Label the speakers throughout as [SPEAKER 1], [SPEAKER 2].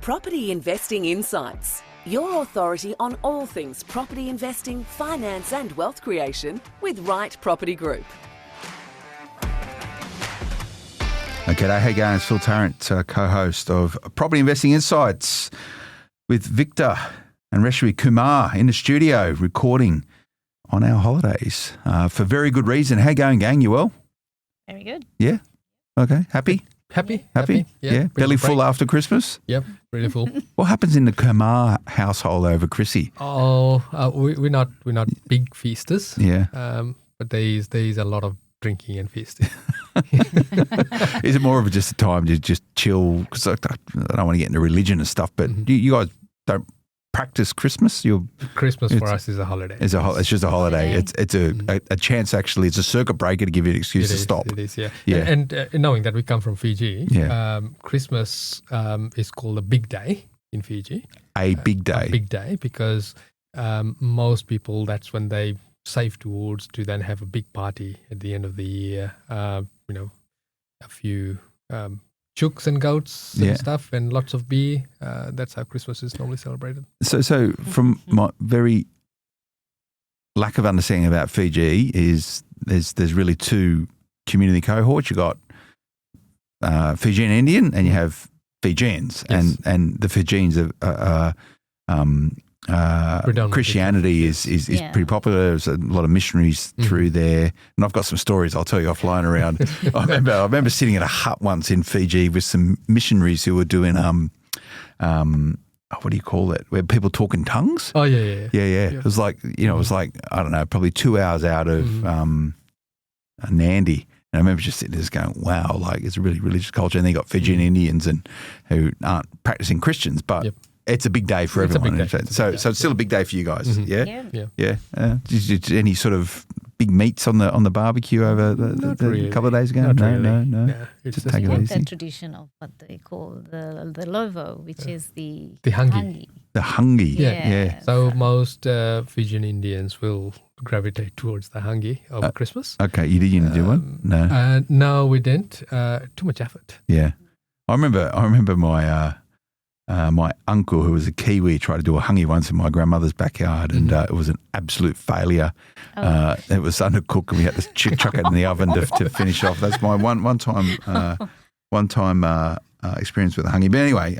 [SPEAKER 1] Property Investing Insights, your authority on all things property investing, finance and wealth creation with Right Property Group.
[SPEAKER 2] G'day, how you going? It's Phil Tarrant, co-host of Property Investing Insights with Victor and Reshmi Kumar in the studio recording on our holidays for very good reason. How you going, gang? You well?
[SPEAKER 3] Very good.
[SPEAKER 2] Yeah? Okay. Happy?
[SPEAKER 4] Happy?
[SPEAKER 2] Yeah. Belly full after Christmas?
[SPEAKER 4] Yep, really full.
[SPEAKER 2] What happens in the Kumar household over Chrissy?
[SPEAKER 4] We're not big feasters.
[SPEAKER 2] Yeah.
[SPEAKER 4] But there's a lot of drinking and feasting.
[SPEAKER 2] Is it more of just a time to just chill? Because I don't want to get into religion and stuff, but you guys don't practice Christmas?
[SPEAKER 4] Christmas for us is a holiday.
[SPEAKER 2] It's just a holiday. It's a chance, actually. It's a circuit breaker to give you an excuse to stop.
[SPEAKER 4] It is, yeah.
[SPEAKER 2] Yeah.
[SPEAKER 4] And knowing that we come from Fiji, Christmas is called a big day in Fiji.
[SPEAKER 2] A big day.
[SPEAKER 4] A big day because most people, that's when they save towards to then have a big party at the end of the year. A few chooks and goats and stuff, and lots of beer. That's how Christmas is normally celebrated.
[SPEAKER 2] So from my very lack of understanding about Fiji is there's really two community cohorts. You got Fijian Indian and you have Fijians, and the Fijians are Christianity is pretty popular. There's a lot of missionaries through there, and I've got some stories I'll tell you offline around. I remember sitting in a hut once in Fiji with some missionaries who were doing what do you call it? Where people talk in tongues.
[SPEAKER 4] Oh yeah.
[SPEAKER 2] It was like it was like I don't know, probably 2 hours out of Nandi. And I remember just sitting there just going, wow, like it's a really religious culture. And then you got Fijian Indians and who aren't practicing Christians, but it's a big day for everyone. So it's still a big day for you guys. Yeah. Did any sort of big meats on the barbecue over the couple of days ago? No.
[SPEAKER 4] It's
[SPEAKER 2] just take it easy.
[SPEAKER 3] The tradition of what they call the lovo, which is the
[SPEAKER 4] hangi.
[SPEAKER 2] The hangi.
[SPEAKER 3] Yeah.
[SPEAKER 4] So most Fijian Indians will gravitate towards the hangi over Christmas.
[SPEAKER 2] Okay, you didn't do one? No.
[SPEAKER 4] No, we didn't. Too much effort.
[SPEAKER 2] Yeah. I remember my my uncle, who was a Kiwi, tried to do a hangi once in my grandmother's backyard, and it was an absolute failure. It was undercooked, and we had to chuck it in the oven to finish off. That's my one time experience with the hangi. But anyway,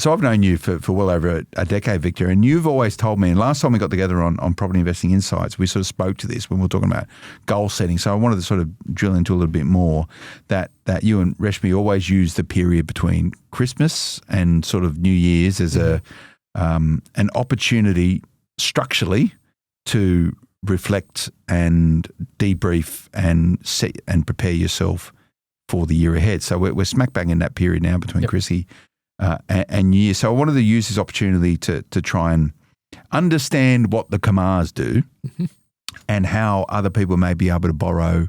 [SPEAKER 2] so I've known you for well over a decade, Victor, and you've always told me, and last time we got together on Property Investing Insights, we sort of spoke to this when we were talking about goal setting. So I wanted to sort of drill into a little bit more that you and Reshmi always use the period between Christmas and sort of New Year's as an opportunity structurally to reflect and debrief and set and prepare yourself for the year ahead. So we're smack bang in that period now between Chrissy and New Year. So I wanted to use this opportunity to try and understand what the Kumars do and how other people may be able to borrow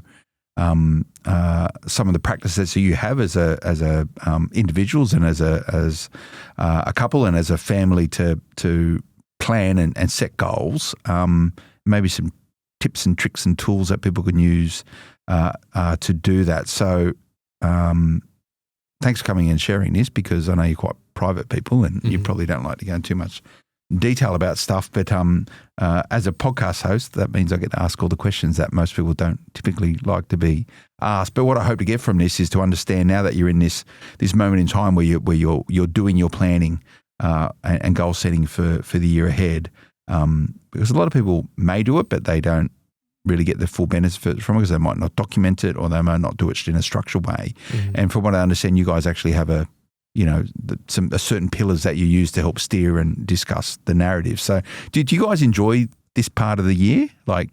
[SPEAKER 2] some of the practices that you have as a individuals and as a couple and as a family to plan and set goals. Maybe some tips and tricks and tools that people can use to do that. So thanks for coming and sharing this, because I know you're quite private people and you probably don't like to go into too much detail about stuff. But as a podcast host, that means I get to ask all the questions that most people don't typically like to be asked. But what I hope to get from this is to understand, now that you're in this moment in time where you're doing your planning and goal setting for the year ahead, because a lot of people may do it, but they don't really get the full benefit from it because they might not document it, or they might not do it in a structured way. And from what I understand, you guys actually have a certain pillars that you use to help steer and discuss the narrative. So do you guys enjoy this part of the year, like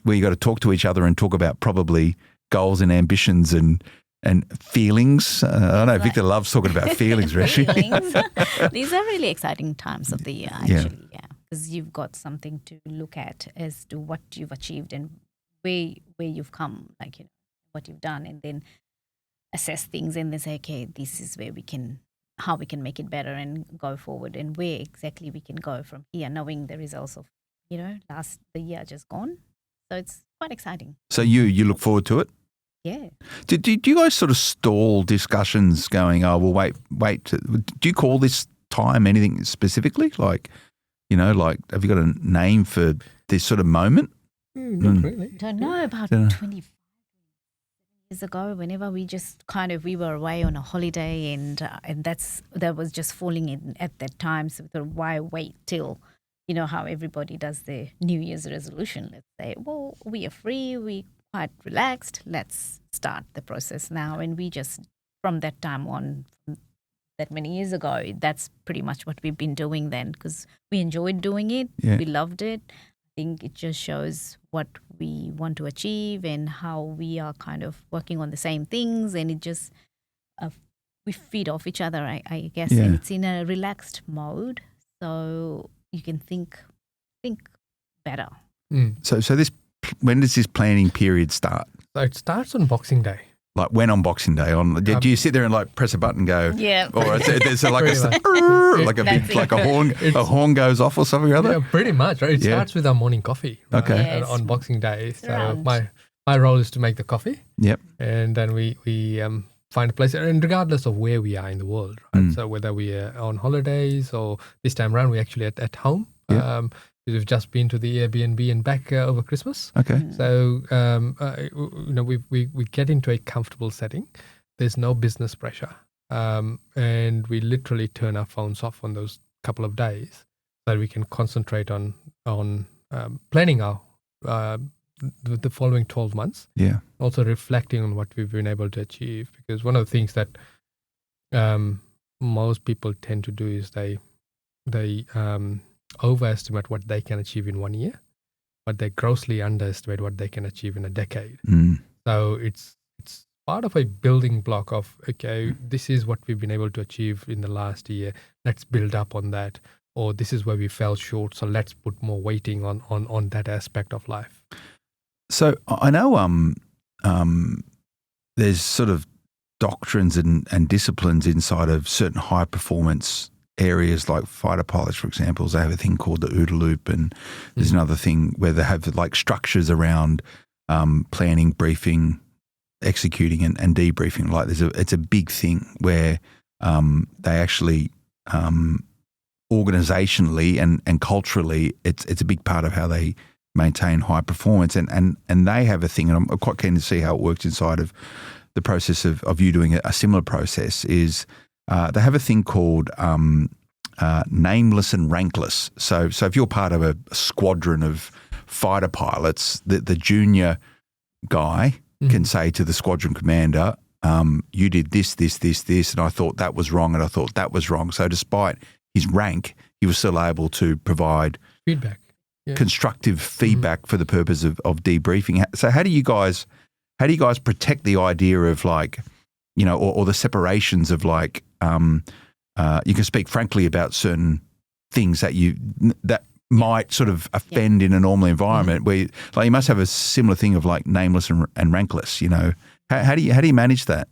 [SPEAKER 2] where you got to talk to each other and talk about probably goals and ambitions and feelings? I know Victor loves talking about feelings, Reshmi.
[SPEAKER 3] These are really exciting times of the year, actually, because you've got something to look at as to what you've achieved and where you've come, what you've done, and then assess things and then say, okay, this is how we can make it better and go forward, and where exactly we can go from here, knowing the results of, the year just gone. So it's quite exciting.
[SPEAKER 2] So you look forward to it?
[SPEAKER 3] Yeah.
[SPEAKER 2] Do you guys sort of stall discussions going, oh, well, wait. Do you call this time anything specifically? Like, have you got a name for this sort of moment?
[SPEAKER 4] Not really.
[SPEAKER 3] Don't know, about 25 years ago, whenever we just we were away on a holiday and that was just falling in at that time. So we thought, why wait till, how everybody does their New Year's resolution. Let's say, well, we are free, we quite relaxed. Let's start the process now. And we just, from that time on, that many years ago, that's pretty much what we've been doing then, because we enjoyed doing it.
[SPEAKER 2] Yeah.
[SPEAKER 3] We loved it. I think it just shows what we want to achieve and how we are kind of working on the same things, and it just we feed off each other, I guess.
[SPEAKER 2] Yeah.
[SPEAKER 3] And it's in a relaxed mode, so you can think better.
[SPEAKER 2] So this, when does this planning period start?
[SPEAKER 4] So it starts on Boxing Day.
[SPEAKER 2] Like when on Boxing Day? Do you sit there and like press a button and go?
[SPEAKER 3] Yeah.
[SPEAKER 2] Or there's like a horn goes off or something or other?
[SPEAKER 4] Yeah, pretty much. Right? It starts with our morning coffee. Right?
[SPEAKER 2] Okay.
[SPEAKER 3] Yes.
[SPEAKER 4] On Boxing Day. So
[SPEAKER 3] Around.
[SPEAKER 4] my role is to make the coffee.
[SPEAKER 2] Yep.
[SPEAKER 4] And then we find a place, and regardless of where we are in the world, right? So whether we are on holidays or this time around, we're actually at home.
[SPEAKER 2] Yep.
[SPEAKER 4] We've just been to the Airbnb and back over Christmas.
[SPEAKER 2] Okay.
[SPEAKER 4] So we get into a comfortable setting. There's no business pressure, and we literally turn our phones off on those couple of days so that we can concentrate on planning our the following 12 months.
[SPEAKER 2] Yeah.
[SPEAKER 4] Also reflecting on what we've been able to achieve, because one of the things that most people tend to do is they overestimate what they can achieve in 1 year, but they grossly underestimate what they can achieve in a decade. So it's part of a building block of, okay, this is what we've been able to achieve in the last year. Let's build up on that. Or this is where we fell short, so let's put more weighting on that aspect of life.
[SPEAKER 2] So I know there's sort of doctrines and disciplines inside of certain high performance areas, like fighter pilots, for example. They have a thing called the OODA loop, and there's another thing where they have like structures around planning, briefing, executing, and debriefing. Like it's a big thing where they actually organizationally and culturally, it's a big part of how they maintain high performance, and they have a thing, and I'm quite keen to see how it works inside of the process of you doing a similar process. Is they have a thing called nameless and rankless. So if you're part of a squadron of fighter pilots, the junior guy can say to the squadron commander, you did this, and I thought that was wrong, and I thought that was wrong. So despite his rank, he was still able to provide
[SPEAKER 4] Feedback.
[SPEAKER 2] constructive feedback for the purpose of debriefing. So how do you guys protect the idea of like, or the separations of like, you can speak frankly about certain things that might sort of offend in a normal environment where you must have a similar thing of like nameless and rankless, How do you manage that?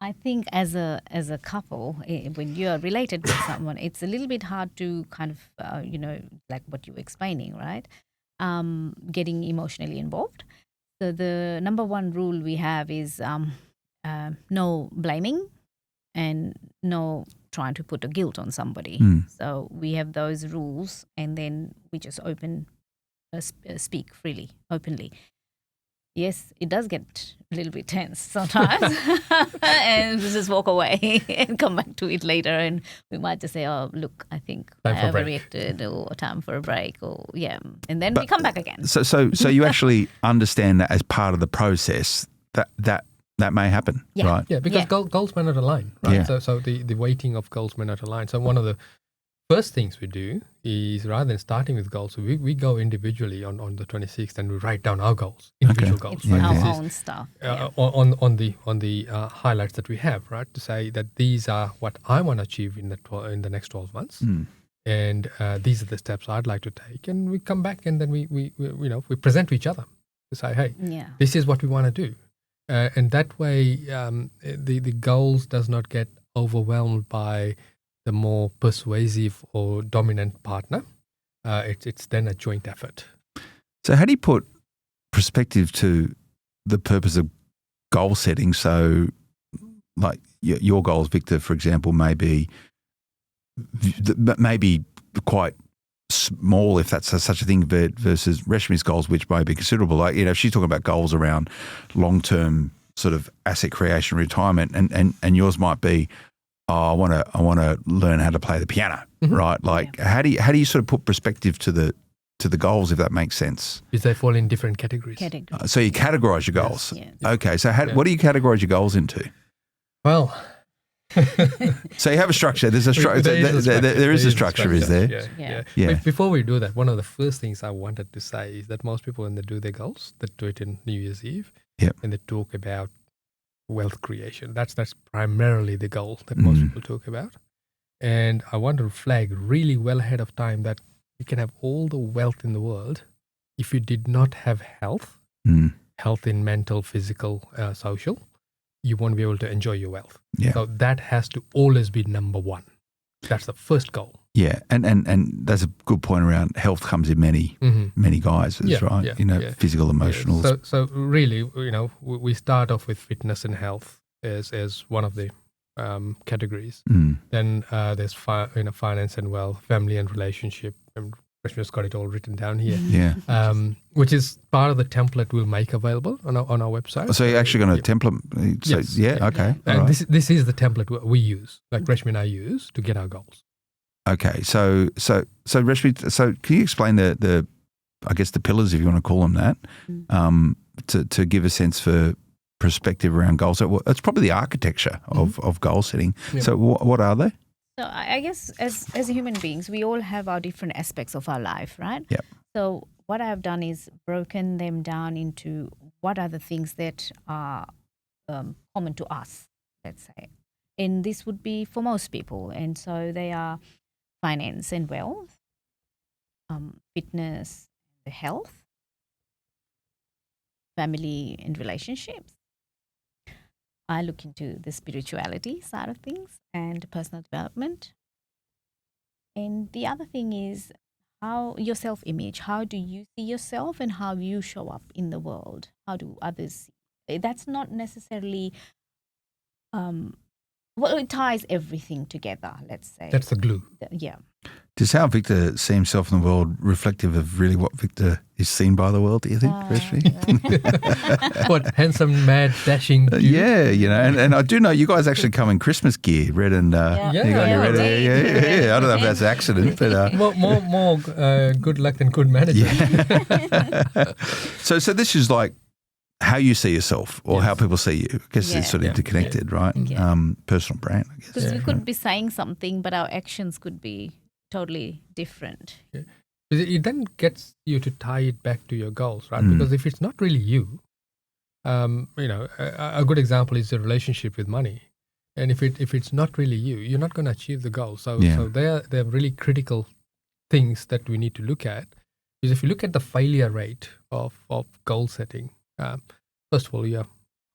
[SPEAKER 3] I think as a couple, when you're related with someone, it's a little bit hard to kind of, like what you were explaining, right? Getting emotionally involved. So the number one rule we have is no blaming and no trying to put a guilt on somebody. So we have those rules, and then we just speak freely, openly. Yes, it does get a little bit tense sometimes, and we just walk away and come back to it later, and we might just say, "Oh, look, I think I overreacted," or "Time for a break," or and then we come back again.
[SPEAKER 2] So you actually understand that as part of the process that may happen, right?
[SPEAKER 4] Yeah, because goals may not align, right?
[SPEAKER 2] Yeah.
[SPEAKER 4] So the weighting of goals may not align. So one of the first things we do is, rather than starting with goals, we go individually on the 26th and we write down our goals, individual goals.
[SPEAKER 3] It's our own stuff.
[SPEAKER 4] On the highlights that we have, right? To say that these are what I want to achieve in the next 12 months, and these are the steps I'd like to take. And we come back and then we present to each other to say, hey, this is what we want to do, and that way the goals does not get overwhelmed by the more persuasive or dominant partner. It's then a joint effort.
[SPEAKER 2] So how do you put perspective to the purpose of goal setting. So like your goals, Victor, for example, may be quite small, if that's such a thing, versus Reshmi's goals, which may be considerable. Like, if she's talking about goals around long-term sort of asset creation, retirement, and yours might be, I want to learn how to play the piano, right? Like, how do you sort of put perspective to the goals, if that makes sense?
[SPEAKER 4] Because they fall in different categories.
[SPEAKER 2] So you categorize your goals.
[SPEAKER 3] Yes.
[SPEAKER 2] Okay. So what do you categorize your goals into?
[SPEAKER 4] Well,
[SPEAKER 2] so you have a structure. There's a structure. There is a structure, is there?
[SPEAKER 4] Yeah. But before we do that, one of the first things I wanted to say is that most people, when they do their goals, they do it in New Year's Eve, and they talk about wealth creation. That's primarily the goal that most people talk about. And I want to flag really well ahead of time that you can have all the wealth in the world if you did not have health in mental, physical, social. You won't be able to enjoy your wealth. Yeah. So that has to always be number one. That's the first goal. Yeah,
[SPEAKER 2] and that's a good point around health comes in many guises, right?
[SPEAKER 4] Yeah,
[SPEAKER 2] physical, emotional.
[SPEAKER 4] Yeah. So really, we start off with fitness and health as one of the categories. Then there's finance and wealth, family and relationship. Reshmi's got it all written down here.
[SPEAKER 2] Yeah.
[SPEAKER 4] Which is part of the template we'll make available on our website.
[SPEAKER 2] So you're actually going to template? So,
[SPEAKER 4] yes.
[SPEAKER 2] Okay.
[SPEAKER 4] And right. this is the template we use, like Reshmi and I use to get our goals.
[SPEAKER 2] Okay. So Reshmi, so can you explain the I guess the pillars, if you want to call them that, to give a sense for perspective around goals? So it's probably the architecture of goal setting. Yeah. So what are they?
[SPEAKER 3] So I guess as human beings, we all have our different aspects of our life, right?
[SPEAKER 2] Yeah.
[SPEAKER 3] So what I've done is broken them down into what are the things that are common to us, let's say. And this would be for most people. And so they are finance and wealth, fitness and health, family and relationships. I look into the spirituality side of things and personal development. And the other thing is how your self-image, how do you see yourself and how you show up in the world? How do others see? That's not necessarily, it ties everything together, let's say.
[SPEAKER 4] That's the glue.
[SPEAKER 3] Yeah.
[SPEAKER 2] Does how Victor sees himself in the world reflective of really what Victor is seen by the world, do you think, Reshmi?
[SPEAKER 4] What, handsome, mad, dashing dude?
[SPEAKER 2] Yeah, and I do know you guys actually come in Christmas gear, red and you got your red. Yeah. I don't know if that's an accident, but
[SPEAKER 4] more good luck than good management.
[SPEAKER 2] Yeah. So this is like how you see yourself or how people see you. I guess it's sort of interconnected, right?
[SPEAKER 3] Yeah.
[SPEAKER 2] Personal brand, I guess.
[SPEAKER 3] Because we could be saying something, but our actions could be totally different.
[SPEAKER 4] Yeah. It then gets you to tie it back to your goals, right? Because if it's not really you, a good example is the relationship with money. And if it's not really you, you're not going to achieve the goal. So they're really critical things that we need to look at. Because if you look at the failure rate of goal setting, first of all, you're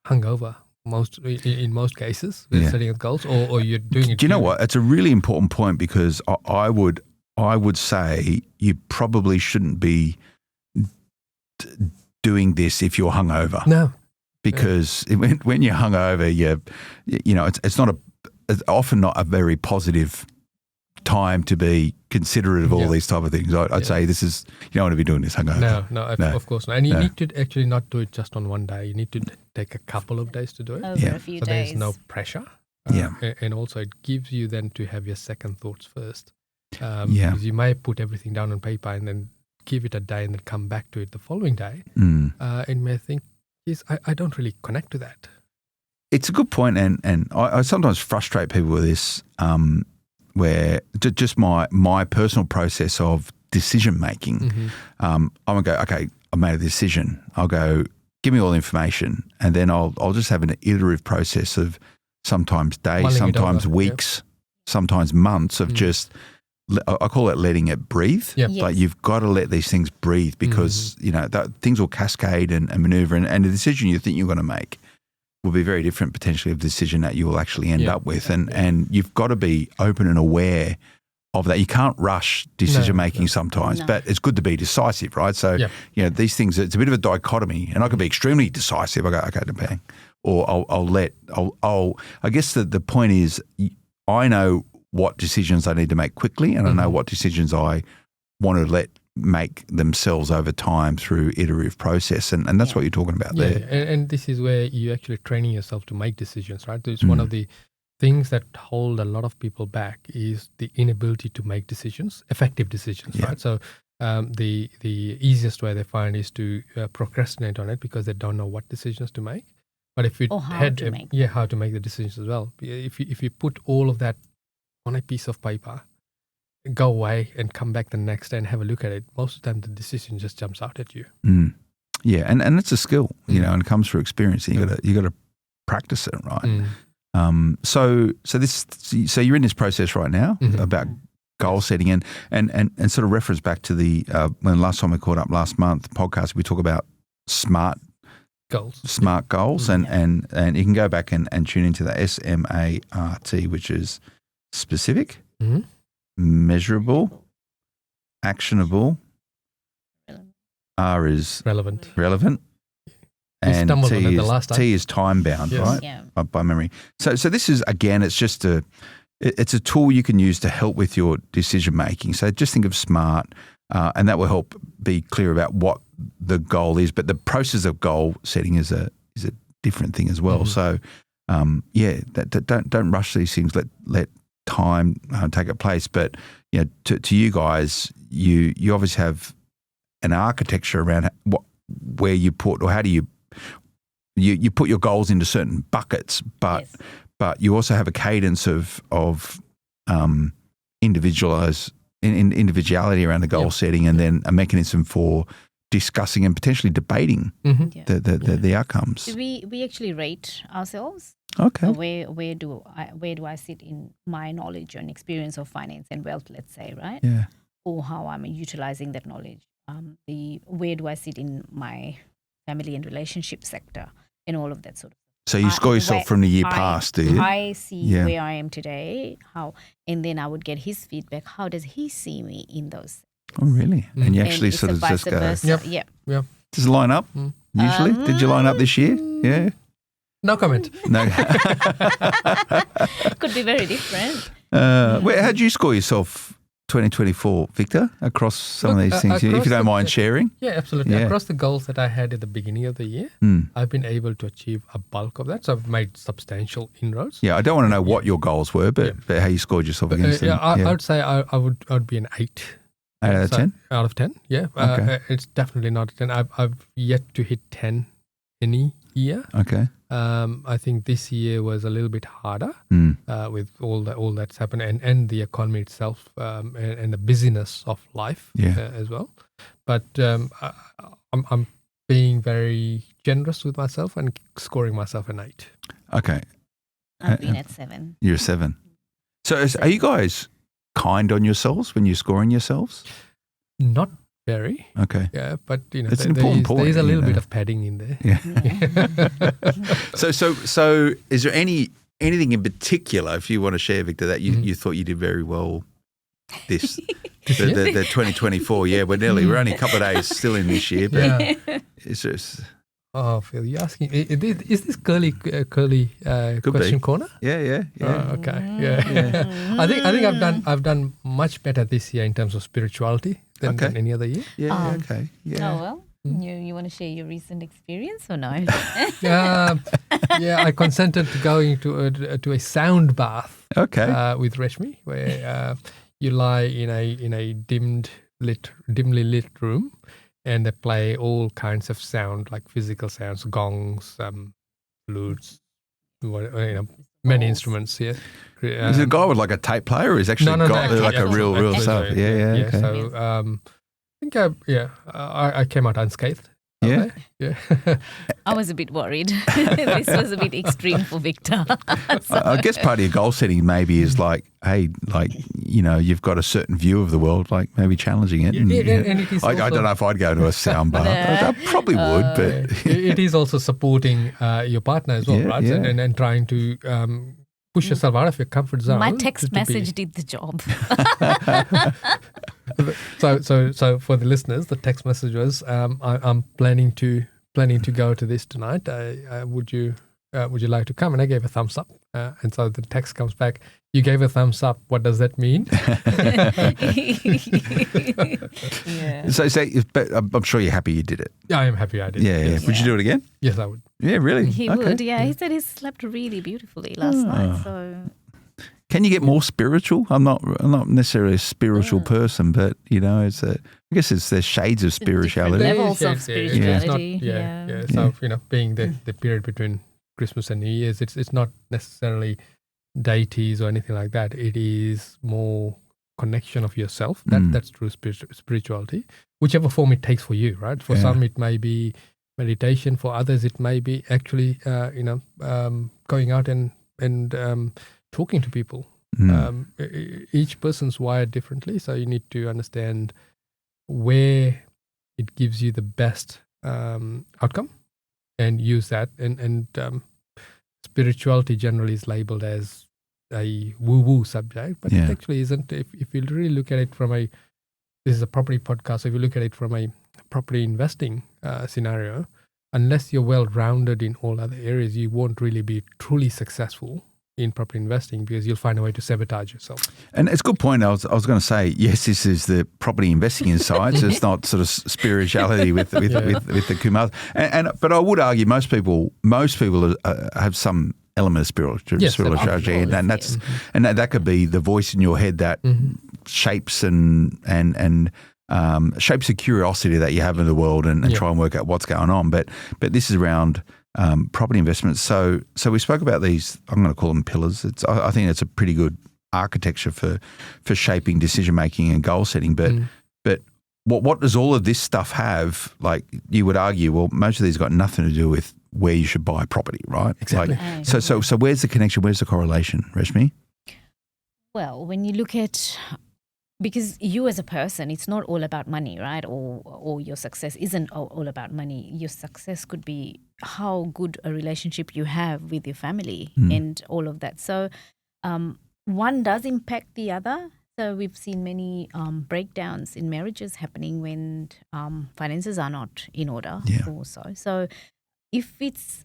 [SPEAKER 4] hungover in most cases with setting up goals, or you're doing it.
[SPEAKER 2] Do you know what? It's a really important point because I would say you probably shouldn't be doing this if you're hungover.
[SPEAKER 4] No,
[SPEAKER 2] because when you're hungover, it's often not a very positive time to be considerate of all these type of things. I'd say this is, you don't want to be doing this hungover.
[SPEAKER 4] No, of course not. And you need to actually not do it just on one day. You need to take a couple of days to do it.
[SPEAKER 3] Over a few days.
[SPEAKER 4] There's no pressure. And also it gives you then to have your second thoughts first. Because you may put everything down on paper and then give it a day and then come back to it the following day and may think, yes, I don't really connect to that.
[SPEAKER 2] It's a good point, and I sometimes frustrate people with this, where just my personal process of decision making, I'm going to go, okay, I made a decision. I'll go, give me all the information, and then I'll just have an iterative process of sometimes days, sometimes weeks, sometimes months of just, I call it letting it breathe.
[SPEAKER 4] Yep.
[SPEAKER 3] Yes.
[SPEAKER 2] Like you've got to let these things breathe because, things will cascade and maneuver, and the decision you think you're going to make will be very different potentially of the decision that you will actually end up with. And you've got to be open and aware of that. You can't rush decision making sometimes, but it's good to be decisive, right? So, these things, it's a bit of a dichotomy, and I can be extremely decisive. I go, okay, bang. or I guess the point is I know what decisions I need to make quickly, and I know what decisions I want to let make themselves over time through iterative process, and that's what you're talking about there.
[SPEAKER 4] And this is where you're actually training yourself to make decisions, right? It's one of the things that hold a lot of people back is the inability to make decisions, effective decisions, right? So the easiest way they find is to procrastinate on it because they don't know what decisions to make. But if you how to make the decisions as well. If you put all of that on a piece of paper, go away and come back the next day and have a look at it, most of the time the decision just jumps out at you.
[SPEAKER 2] Yeah, and it's a skill, and it comes through experience. You got to practice it, right? So you're in this process right now about goal setting and sort of reference back to the when last time we caught up last month podcast, we talk about smart goals, and you can go back and tune into the SMART, which is specific, measurable, actionable. R is relevant. And T is time bound, right? Yeah. By memory. So this is, again, it's just it's a tool you can use to help with your decision making. So just think of SMART, and that will help be clear about what the goal is. But the process of goal setting is a different thing as well. So don't rush these things. Let time take its place. But to you guys, you obviously have an architecture around where you put, or how do you put your goals into certain buckets, but you also have a cadence of individuality around the goal setting, and then a mechanism for discussing and potentially debating the outcomes.
[SPEAKER 3] So we actually rate ourselves.
[SPEAKER 2] Okay.
[SPEAKER 3] So where do I sit in my knowledge and experience of finance and wealth, let's say, right?
[SPEAKER 2] Yeah.
[SPEAKER 3] Or how I'm utilizing that knowledge. Where do I sit in my family and relationship sector and all of that sort of stuff.
[SPEAKER 2] So you score yourself from the year past, do you?
[SPEAKER 3] I see where I am today, and then I would get his feedback. How does he see me in those?
[SPEAKER 2] Oh, really? And you actually sort of just go,
[SPEAKER 4] yep.
[SPEAKER 2] Does it line up usually? Did you line up this year? Yeah.
[SPEAKER 4] No comment.
[SPEAKER 2] No.
[SPEAKER 3] Could be very different.
[SPEAKER 2] How did you score yourself 2024, Victor, across some of these things, if you don't mind sharing?
[SPEAKER 4] Yeah, absolutely. Yeah. Across the goals that I had at the beginning of the year, I've been able to achieve a bulk of that. So I've made substantial inroads.
[SPEAKER 2] Yeah, I don't want to know what your goals were, but how you scored yourself against them.
[SPEAKER 4] I would say I would be an 8.
[SPEAKER 2] 8 out of 10?
[SPEAKER 4] Out of 10, yeah.
[SPEAKER 2] Okay.
[SPEAKER 4] It's definitely not a 10. I've yet to hit 10 any year.
[SPEAKER 2] Okay.
[SPEAKER 4] I think this year was a little bit harder with all that's happened and the economy itself and the busyness of life as well. But I'm being very generous with myself and scoring myself an 8.
[SPEAKER 2] Okay.
[SPEAKER 3] I've been at 7.
[SPEAKER 2] You're a 7. So are you guys kind on yourselves when you're scoring yourselves?
[SPEAKER 4] Not very.
[SPEAKER 2] Okay.
[SPEAKER 4] Yeah, but
[SPEAKER 2] it's an important point.
[SPEAKER 4] There's a little bit of padding in there.
[SPEAKER 2] Yeah. So is there anything in particular, if you want to share, Victor, that you thought you did very well the 2024? Yeah, we're only a couple of days still in this year, but it's just.
[SPEAKER 4] Oh, Phil, you're asking, is this curly question corner?
[SPEAKER 2] Yeah.
[SPEAKER 4] Oh, okay. Yeah. I think I've done much better this year in terms of spirituality than any other year.
[SPEAKER 2] Yeah. Okay. Yeah.
[SPEAKER 3] Oh well. You want to share your recent experience or no?
[SPEAKER 4] I consented to going to a sound bath.
[SPEAKER 2] Okay.
[SPEAKER 4] With Reshmi, where you lie in a dimly lit room. And they play all kinds of sound, like physical sounds, gongs, flutes, many instruments. Yeah.
[SPEAKER 2] Is it a guy with like a tape player, or is actually like a real stuff? Yeah. Okay.
[SPEAKER 4] So I think I came out unscathed.
[SPEAKER 2] Yeah.
[SPEAKER 4] Yeah.
[SPEAKER 3] I was a bit worried. This was a bit extreme for Victor.
[SPEAKER 2] I guess part of your goal setting maybe is like, hey, you've got a certain view of the world, like maybe challenging it.
[SPEAKER 4] And it is
[SPEAKER 2] I don't know if I'd go to a sound bath. I probably would, but
[SPEAKER 4] it is also supporting your partner as well, right?
[SPEAKER 2] Yeah.
[SPEAKER 4] And trying to push yourself out of your comfort zone.
[SPEAKER 3] My text message did the job.
[SPEAKER 4] So for the listeners, the text message was, I'm planning to go to this tonight. Would you would you like to come? And I gave a thumbs up. And so the text comes back, you gave a thumbs up. What does that mean?
[SPEAKER 3] Yeah.
[SPEAKER 2] But I'm sure you're happy you did it.
[SPEAKER 4] Yeah, I am happy I did.
[SPEAKER 2] Yeah,
[SPEAKER 4] Yes.
[SPEAKER 2] yeah. Would you do it again?
[SPEAKER 4] Yes, I would.
[SPEAKER 2] Yeah, really?
[SPEAKER 3] He
[SPEAKER 2] Okay.
[SPEAKER 3] would, yeah. He said he slept really beautifully last night. So
[SPEAKER 2] Can you get more spiritual? I'm not necessarily a spiritual person, but I guess there's shades of spirituality.
[SPEAKER 3] Different levels of
[SPEAKER 4] Yes, it's not-
[SPEAKER 3] spirituality.
[SPEAKER 4] yeah. So being the period between Christmas and New Year's, it's not necessarily deities or anything like that. It is more connection of yourself. That's true spirituality, whichever form it takes for you, right? For some, it may be meditation. For others, it may be actually, going out and talking to people. Each person's wired differently, so you need to understand where it gives you the best outcome and use that. And spirituality generally is labeled as a woo-woo subject, but it actually isn't. If you really look at it this is a property podcast, so if you look at it from a property investing scenario, unless you're well-rounded in all other areas, you won't really be truly successful in property investing because you'll find a way to sabotage yourself.
[SPEAKER 2] And it's a good point. I was going to say, yes, this is the property investing insights. It's not sort of spirituality with the Kumar. But I would argue most people have some element of spirituality, and that could be the voice in your head that shapes and shapes the curiosity that you have in the world and try and work out what's going on. But this is around property investments. So we spoke about these, I'm going to call them pillars. I think it's a pretty good architecture for shaping decision making and goal setting. But what does all of this stuff have? Like you would argue, well, most of these got nothing to do with where you should buy property, right?
[SPEAKER 4] Exactly.
[SPEAKER 2] Like, so where's the connection? Where's the correlation, Reshmi?
[SPEAKER 3] well, when you look at, because you as a person, it's not all about money, right? Or your success isn't all about money. Your success could be how good a relationship you have with your family and all of that. So one does impact the other. So we've seen many breakdowns in marriages happening when finances are not in order also. So if it's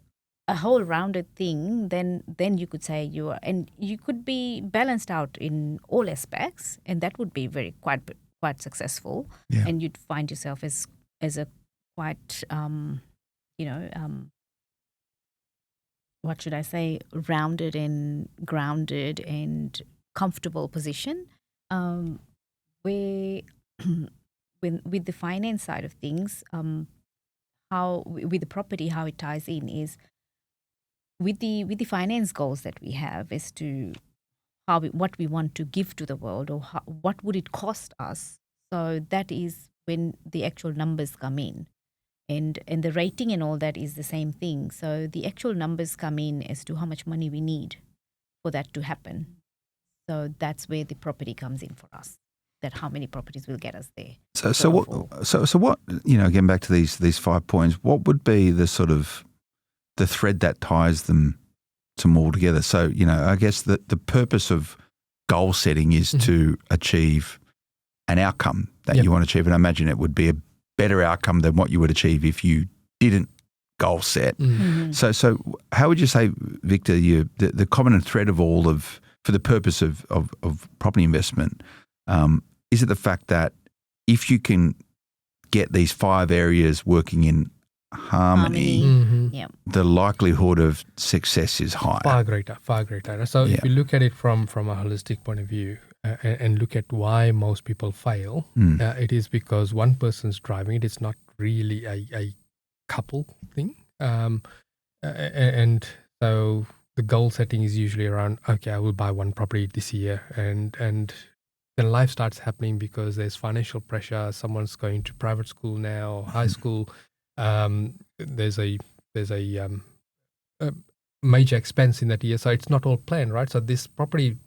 [SPEAKER 3] a whole rounded thing, then you could say and you could be balanced out in all aspects, and that would be quite successful.
[SPEAKER 2] Yeah.
[SPEAKER 3] And you'd find yourself as a quite what should I say, rounded and grounded and comfortable position. Where with the finance side of things, how with the property, how it ties in is with the finance goals that we have as to what we want to give to the world, or what would it cost us. So that is when the actual numbers come in, and the rating and all that is the same thing. So the actual numbers come in as to how much money we need for that to happen. So that's where the property comes in for us. That how many properties will get us there.
[SPEAKER 2] So what again back to these 5 points, what would be the sort of the thread that ties them all together? So, I guess the purpose of goal setting is to achieve an outcome that you want to achieve. And I imagine it would be a better outcome than what you would achieve if you didn't goal set. So how would you say, Victor, the common thread of for the purpose of property investment, is it the fact that if you can get these 5 areas working in harmony. The likelihood of success is higher.
[SPEAKER 4] Far greater. So if you look at it from a holistic point of view and look at why most people fail, it is because one person's driving it. It's not really a couple thing. And so the goal setting is usually around, okay, I will buy one property this year, and then life starts happening because there's financial pressure. Someone's going to private school now, high school. There's a major expense in that year, so it's not all planned, right? So this property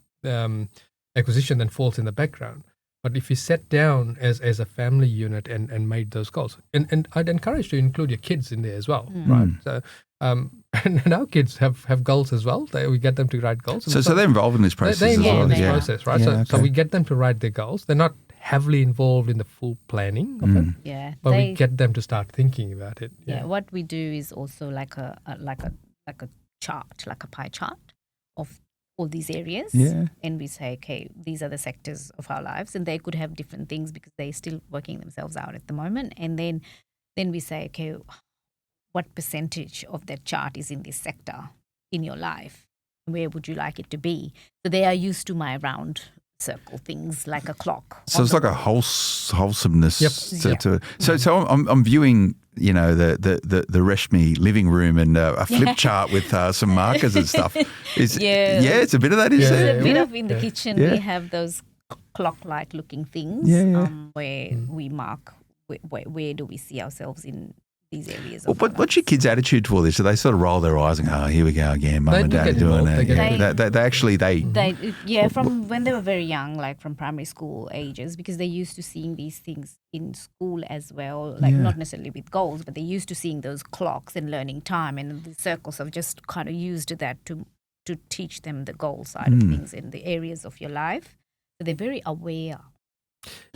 [SPEAKER 4] acquisition then falls in the background. But if you sat down as a family unit and made those goals, and I'd encourage you to include your kids in there as well, right? So and our kids have goals as well. We get them to write goals.
[SPEAKER 2] So they're involved in this process.
[SPEAKER 4] They're involved in this
[SPEAKER 2] Yeah.
[SPEAKER 4] process, right?
[SPEAKER 2] Yeah,
[SPEAKER 4] So we get them to write their goals. They're not heavily involved in the full planning of it.
[SPEAKER 3] Yeah,
[SPEAKER 4] But we get them to start thinking about it.
[SPEAKER 3] Yeah, what we do is also like a chart, like a pie chart of all these areas.
[SPEAKER 2] Yeah.
[SPEAKER 3] And we say, okay, these are the sectors of our lives, and they could have different things because they're still working themselves out at the moment. And then we say, okay, what percentage of that chart is in this sector in your life? Where would you like it to be? So they are used to my round circle things like a clock.
[SPEAKER 2] So it's like a wholesomeness.
[SPEAKER 4] Yep.
[SPEAKER 2] So I'm viewing, the Reshmi living room and a flip chart with some markers and stuff. It's a bit of that, isn't it?
[SPEAKER 3] A bit of in the kitchen. We have those clock-like looking things where we mark where do we see ourselves in these areas.
[SPEAKER 2] What's your kids' attitude to all this? Do they sort of roll their eyes and go, "Oh, here we go again, mum and dad are doing it"?
[SPEAKER 3] They from when they were very young, like from primary school ages, because they're used to seeing these things in school as well, like not necessarily with goals, but they're used to seeing those clocks and learning time, and the circles have just kind of used that to teach them the goal side of things in the areas of your life. So they're very aware.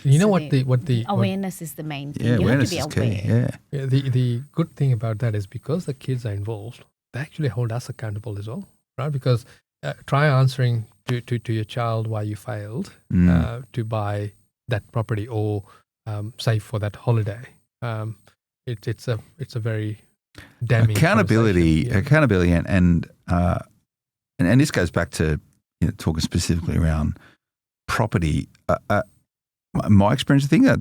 [SPEAKER 4] You know what the
[SPEAKER 3] awareness is the main thing.
[SPEAKER 2] Yeah,
[SPEAKER 3] you
[SPEAKER 2] awareness
[SPEAKER 3] have to be
[SPEAKER 2] is
[SPEAKER 3] aware.
[SPEAKER 2] key. Yeah.
[SPEAKER 4] The good thing about that is because the kids are involved, they actually hold us accountable as well, right? Because try answering to your child why you failed to buy that property or save for that holiday. It's a very damning
[SPEAKER 2] accountability, and this goes back to talking specifically around property. My experience, I think that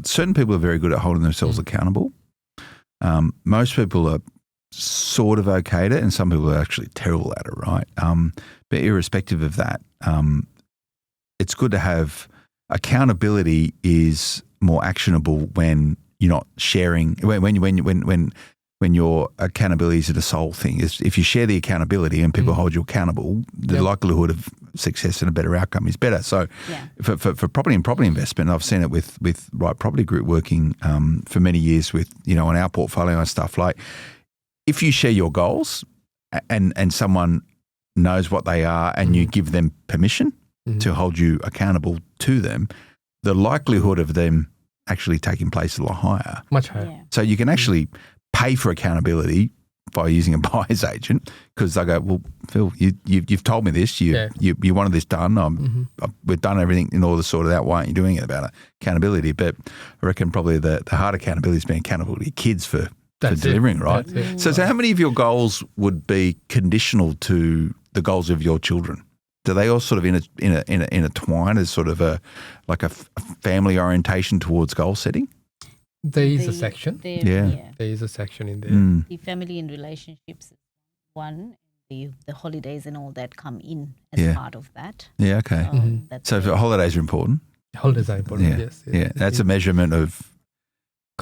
[SPEAKER 2] certain people are very good at holding themselves accountable. Most people are sort of okay at it, and some people are actually terrible at it, right? But irrespective of that, it's good to have accountability is more actionable when you're not sharing. When your accountability is a sole thing, if you share the accountability and people hold you accountable, the likelihood of success and a better outcome is better. So for property and property investment, I've seen it with Right Property Group working for many years with, on our portfolio and stuff. Like if you share your goals and someone knows what they are and you give them permission to hold you accountable to them, the likelihood of them actually taking place is a lot higher.
[SPEAKER 4] Much higher.
[SPEAKER 3] Yeah.
[SPEAKER 2] So you can actually pay for accountability by using a buyer's agent because they go, well, Phil, you've told me this. You wanted this done. We've done everything in order to sort it out. Why aren't you doing it about accountability? But I reckon probably the hard accountability is being accountable to your kids for delivering, right? So how many of your goals would be conditional to the goals of your children? Do they all sort of intertwine as sort of a family orientation towards goal setting?
[SPEAKER 4] There is a section. There is a section in there.
[SPEAKER 3] The family and relationships is one. The holidays and all that come in as part of that.
[SPEAKER 2] Yeah, okay. So holidays are important.
[SPEAKER 4] Holidays are important, yes.
[SPEAKER 2] Yeah, that's a measurement of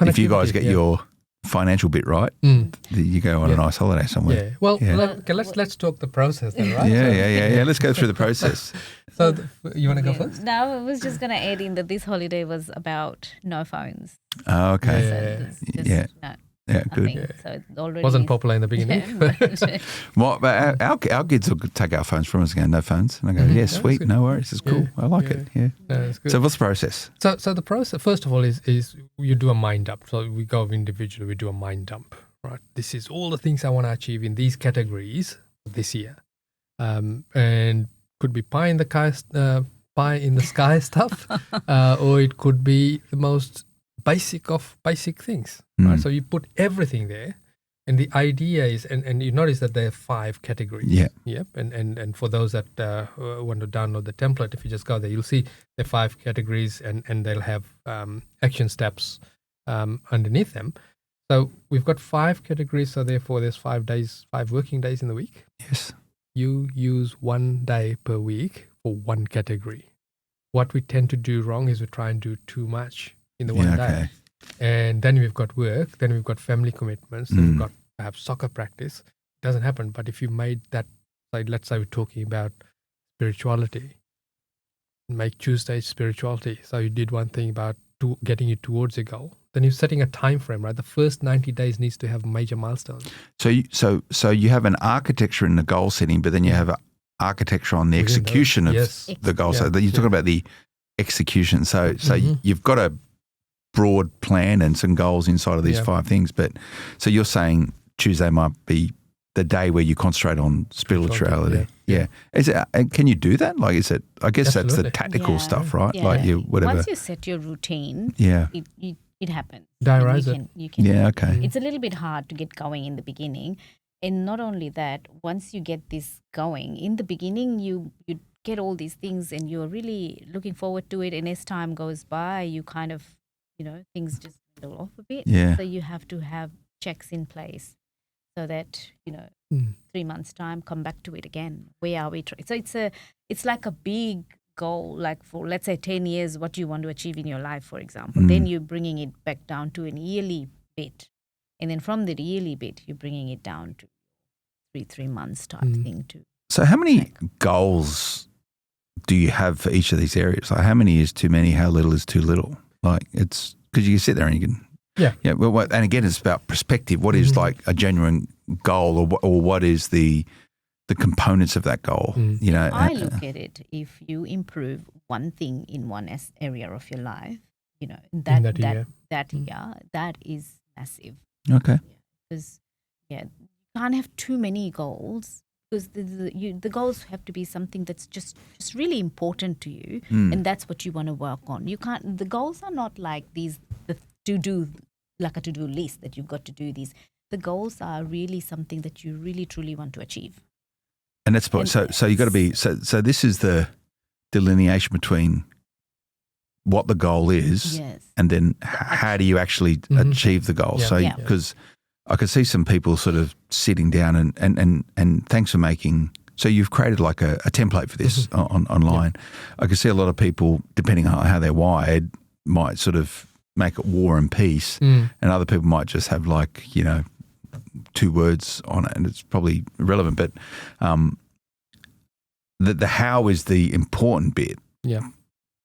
[SPEAKER 2] if you guys get your financial bit right, you go on a nice holiday somewhere.
[SPEAKER 4] Yeah. Well, let's talk the process then, right?
[SPEAKER 2] Yeah. Let's go through the process.
[SPEAKER 4] So you want to go first?
[SPEAKER 3] No, I was just going to add in that this holiday was about no phones.
[SPEAKER 2] Oh, okay. Good.
[SPEAKER 3] Yeah. So it already
[SPEAKER 4] wasn't popular in the beginning.
[SPEAKER 2] But our kids will take our phones from us and go, no phones. And I go, yeah, sweet, no worries, it's cool. I like it. Yeah.
[SPEAKER 4] That's good.
[SPEAKER 2] So what's the process?
[SPEAKER 4] So the process, first of all, is you do a mind dump. So we go individually, we do a mind dump, right? This is all the things I want to achieve in these categories this year. And could be pie in the sky stuff, or it could be the most basic of basic things. Right? So you put everything there, and the idea is, and you notice that there are 5 categories.
[SPEAKER 2] Yeah.
[SPEAKER 4] Yep. And for those that want to download the template, if you just go there, you'll see the 5 categories, and they'll have action steps underneath them. So we've got 5 categories. So therefore, there's 5 working days in the week.
[SPEAKER 2] Yes.
[SPEAKER 4] You use 1 day per week for one category. What we tend to do wrong is we try and do too much in the one day. And then we've got work, then we've got family commitments, then we've got perhaps soccer practice. It doesn't happen. But if you made that, like, let's say we're talking about spirituality, make Tuesday spirituality. So you did one thing about getting you towards a goal. Then you're setting a time frame, right? The first 90 days needs to have major milestones. So
[SPEAKER 2] you have an architecture in the goal setting, but then you have an architecture on the execution of the goal. So you're talking about the execution. So you've got a broad plan and some goals inside of these 5 things. But so you're saying Tuesday might be the day where you concentrate on spirituality.
[SPEAKER 4] Yeah.
[SPEAKER 2] Is it? Can you do that? Like, is it? I guess that's the
[SPEAKER 4] Absolutely.
[SPEAKER 2] tactical stuff, right?
[SPEAKER 3] Yeah.
[SPEAKER 2] Like you whatever.
[SPEAKER 3] Once you set your routine,
[SPEAKER 2] Yeah.
[SPEAKER 3] it happens.
[SPEAKER 4] Diarize
[SPEAKER 3] And
[SPEAKER 4] it.
[SPEAKER 3] you can,
[SPEAKER 2] Yeah. Okay.
[SPEAKER 3] It's a little bit hard to get going in the beginning. And not only that, once you get this going, in the beginning, you get all these things and you're really looking forward to it. And as time goes by, you kind of, things just dwindle off a bit.
[SPEAKER 2] Yeah.
[SPEAKER 3] So you have to have checks in place so that, 3 months' time, come back to it again. Where are we? So it's like a big goal, like for, let's say, 10 years, what you want to achieve in your life, for example. Then you're bringing it back down to an yearly bit. And then from the yearly bit, you're bringing it down to 3 months type thing too.
[SPEAKER 2] So how many goals do you have for each of these areas? Like, how many is too many? How little is too little? Like, it's because you can sit there and you can. Yeah. Well, and again, it's about perspective. What is like a genuine goal, or what is the components of that goal?
[SPEAKER 3] I look at it, if you improve one thing in one area of your life, that year, that is massive.
[SPEAKER 2] Okay.
[SPEAKER 3] Because you can't have too many goals, because the goals have to be something that's just really important to you, and that's what you want to work on. You can't. The goals are not like these like a to-do list that you've got to do these. The goals are really something that you really truly want to achieve.
[SPEAKER 2] And that's so you got to be so this is the delineation between what the goal is, and then how do you actually achieve the goal. So because I could see some people sort of sitting down and thanks for making. So you've created like a template for this online. I could see a lot of people, depending on how they're wired, might sort of make it war and peace, and other people might just have like 2 words on it, and it's probably irrelevant. But the how is the important bit.
[SPEAKER 4] Yeah.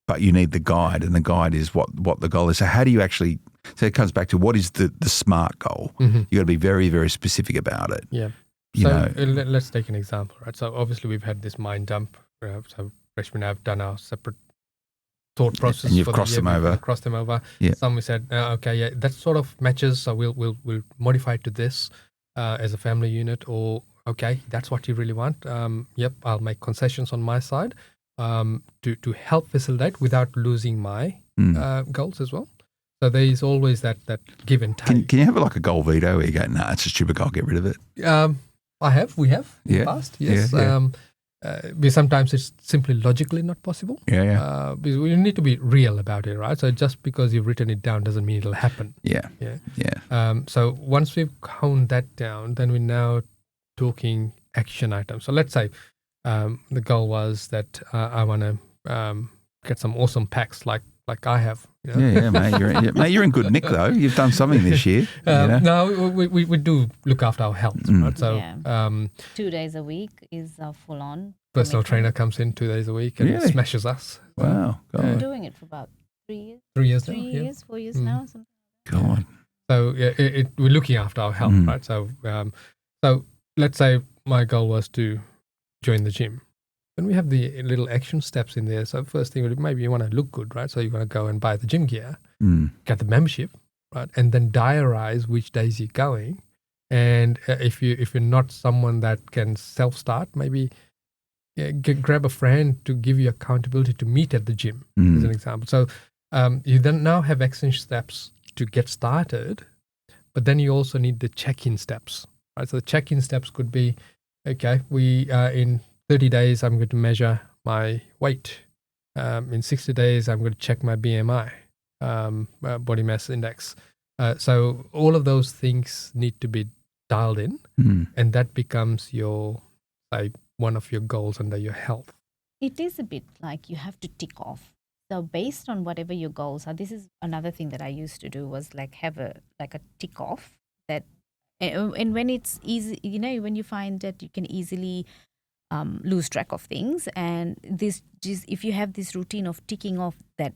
[SPEAKER 2] But you need the guide, and the guide is what the goal is. So how do you actually? So it comes back to what is the SMART goal. You got to be very, very specific about it.
[SPEAKER 4] Yeah. Let's take an example, right? So obviously we've had this mind dump. So Reshmi and I have done our separate thought process.
[SPEAKER 2] And you've
[SPEAKER 4] for
[SPEAKER 2] crossed them over.
[SPEAKER 4] Crossed them over.
[SPEAKER 2] Yeah.
[SPEAKER 4] Some we said, that sort of matches. So we'll modify it to this as a family unit. Or okay, that's what you really want. I'll make concessions on my side to help facilitate without losing my goals as well. So there is always that give and take.
[SPEAKER 2] Can you have like a goal veto where you go, nah, it's a stupid goal, get rid of it?
[SPEAKER 4] We have in the past, yes. Because sometimes it's simply logically not possible. Because you need to be real about it, right? So just because you've written it down doesn't mean it'll happen. So once we've honed that down, then we're now talking action items. So let's say the goal was that I want to get some awesome packs like I have.
[SPEAKER 2] Mate, you're in good nick though. You've done something this year.
[SPEAKER 4] No, we do look after our health. Right? So
[SPEAKER 3] 2 days a week is full on.
[SPEAKER 4] Personal trainer comes in 2 days a week and smashes us.
[SPEAKER 2] Wow,
[SPEAKER 3] I'm doing it for about 3 years.
[SPEAKER 4] 3 years
[SPEAKER 3] 3
[SPEAKER 4] now.
[SPEAKER 3] years, 4 years now. Something.
[SPEAKER 2] Go on.
[SPEAKER 4] So we're looking after our health, right? So let's say my goal was to join the gym. Then we have the little action steps in there. So first thing, maybe you want to look good, right? So you want to go and buy the gym gear, get the membership, right? And then diarize which days you're going. And if you're not someone that can self-start, maybe grab a friend to give you accountability to meet at the gym, as an example. So you then now have action steps to get started, but then you also need the check-in steps, right? So the check-in steps could be, okay, we in 30 days, I'm going to measure my weight. In 60 days, I'm going to check my BMI, body mass index. So all of those things need to be dialed in, and that becomes one of your goals under your health.
[SPEAKER 3] It is a bit like you have to tick off. So based on whatever your goals are, this is another thing that I used to do was like have a tick off that, and when it's easy, when you find that you can easily lose track of things, and if you have this routine of ticking off that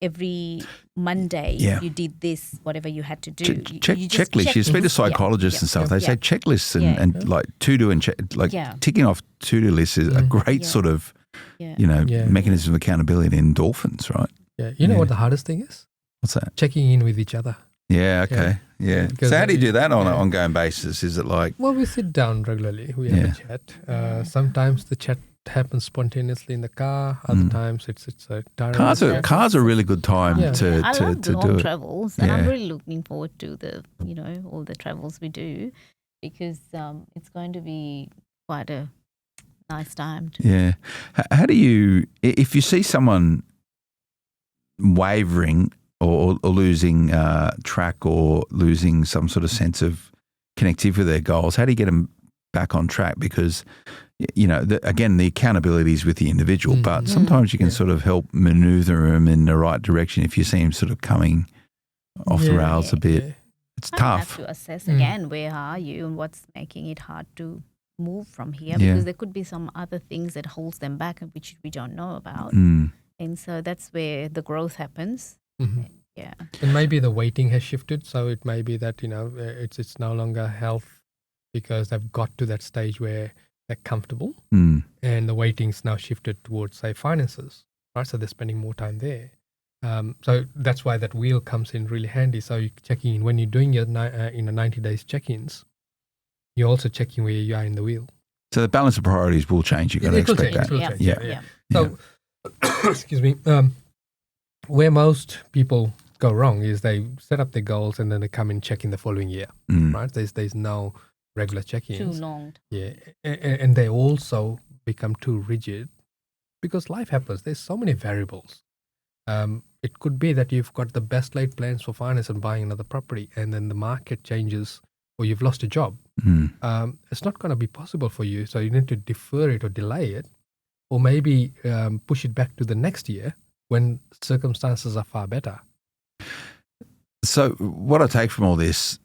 [SPEAKER 3] every Monday you did this, whatever you had to do.
[SPEAKER 2] Checklists. You speak to psychologists and stuff. They say checklists and like to-do and ticking off to-do lists is a great sort of mechanism of accountability and endorphins, right?
[SPEAKER 4] Yeah. You know what the hardest thing is?
[SPEAKER 2] What's that?
[SPEAKER 4] Checking in with each other.
[SPEAKER 2] Yeah, okay. Yeah.
[SPEAKER 4] Because
[SPEAKER 2] So how do you do that on an
[SPEAKER 4] yeah.
[SPEAKER 2] ongoing basis? Is it like,
[SPEAKER 4] Well, we sit down regularly. We have a chat. Sometimes the chat happens spontaneously in the car. Other times it's a direct
[SPEAKER 2] cars are a really good time
[SPEAKER 4] Yeah.
[SPEAKER 2] to
[SPEAKER 3] I love
[SPEAKER 2] to
[SPEAKER 3] long
[SPEAKER 2] do it.
[SPEAKER 3] travels, and I'm
[SPEAKER 2] Yeah.
[SPEAKER 3] really looking forward to the all the travels we do, because it's going to be quite a nice time.
[SPEAKER 2] Yeah. How do you, if you see someone wavering or losing track or losing some sort of sense of connectivity with their goals, how do you get them back on track? Because, again, the accountability is with the individual, but sometimes you can sort of help maneuver them in the right direction if you see them sort of coming off the rails a bit.
[SPEAKER 4] Yeah.
[SPEAKER 2] It's
[SPEAKER 3] I
[SPEAKER 2] tough.
[SPEAKER 3] have to assess again, where are you and what's making it hard to move from here,
[SPEAKER 2] Yeah.
[SPEAKER 3] because there could be some other things that holds them back and which we don't know about.
[SPEAKER 2] Mm.
[SPEAKER 3] And so that's where the growth happens.
[SPEAKER 4] Mhm.
[SPEAKER 3] Yeah.
[SPEAKER 4] And maybe the weighting has shifted, so it may be that it's no longer health because they've got to that stage where they're comfortable,
[SPEAKER 2] Mm.
[SPEAKER 4] and the weighting's now shifted towards, say, finances, right? So they're spending more time there. So that's why that wheel comes in really handy. So you're checking in when you're doing your 90 days check-ins. You're also checking where you are in the wheel.
[SPEAKER 2] So the balance of priorities will change. You've got to
[SPEAKER 4] It will
[SPEAKER 2] expect
[SPEAKER 4] change,
[SPEAKER 2] that.
[SPEAKER 4] it will
[SPEAKER 3] Yeah.
[SPEAKER 4] change,
[SPEAKER 3] Yeah.
[SPEAKER 4] So, excuse me. Where most people go wrong is they set up their goals and then they come and check in the following year,
[SPEAKER 2] Mm.
[SPEAKER 4] right? There's no regular
[SPEAKER 3] Too
[SPEAKER 4] check-ins.
[SPEAKER 3] long.
[SPEAKER 4] Yeah, and they also become too rigid because life happens. There's so many variables. It could be that you've got the best laid plans for finance and buying another property, and then the market changes or you've lost a job.
[SPEAKER 2] Mm.
[SPEAKER 4] It's not going to be possible for you. So you need to defer it or delay it, or maybe push it back to the next year when circumstances are far better.
[SPEAKER 2] So what I take from all this,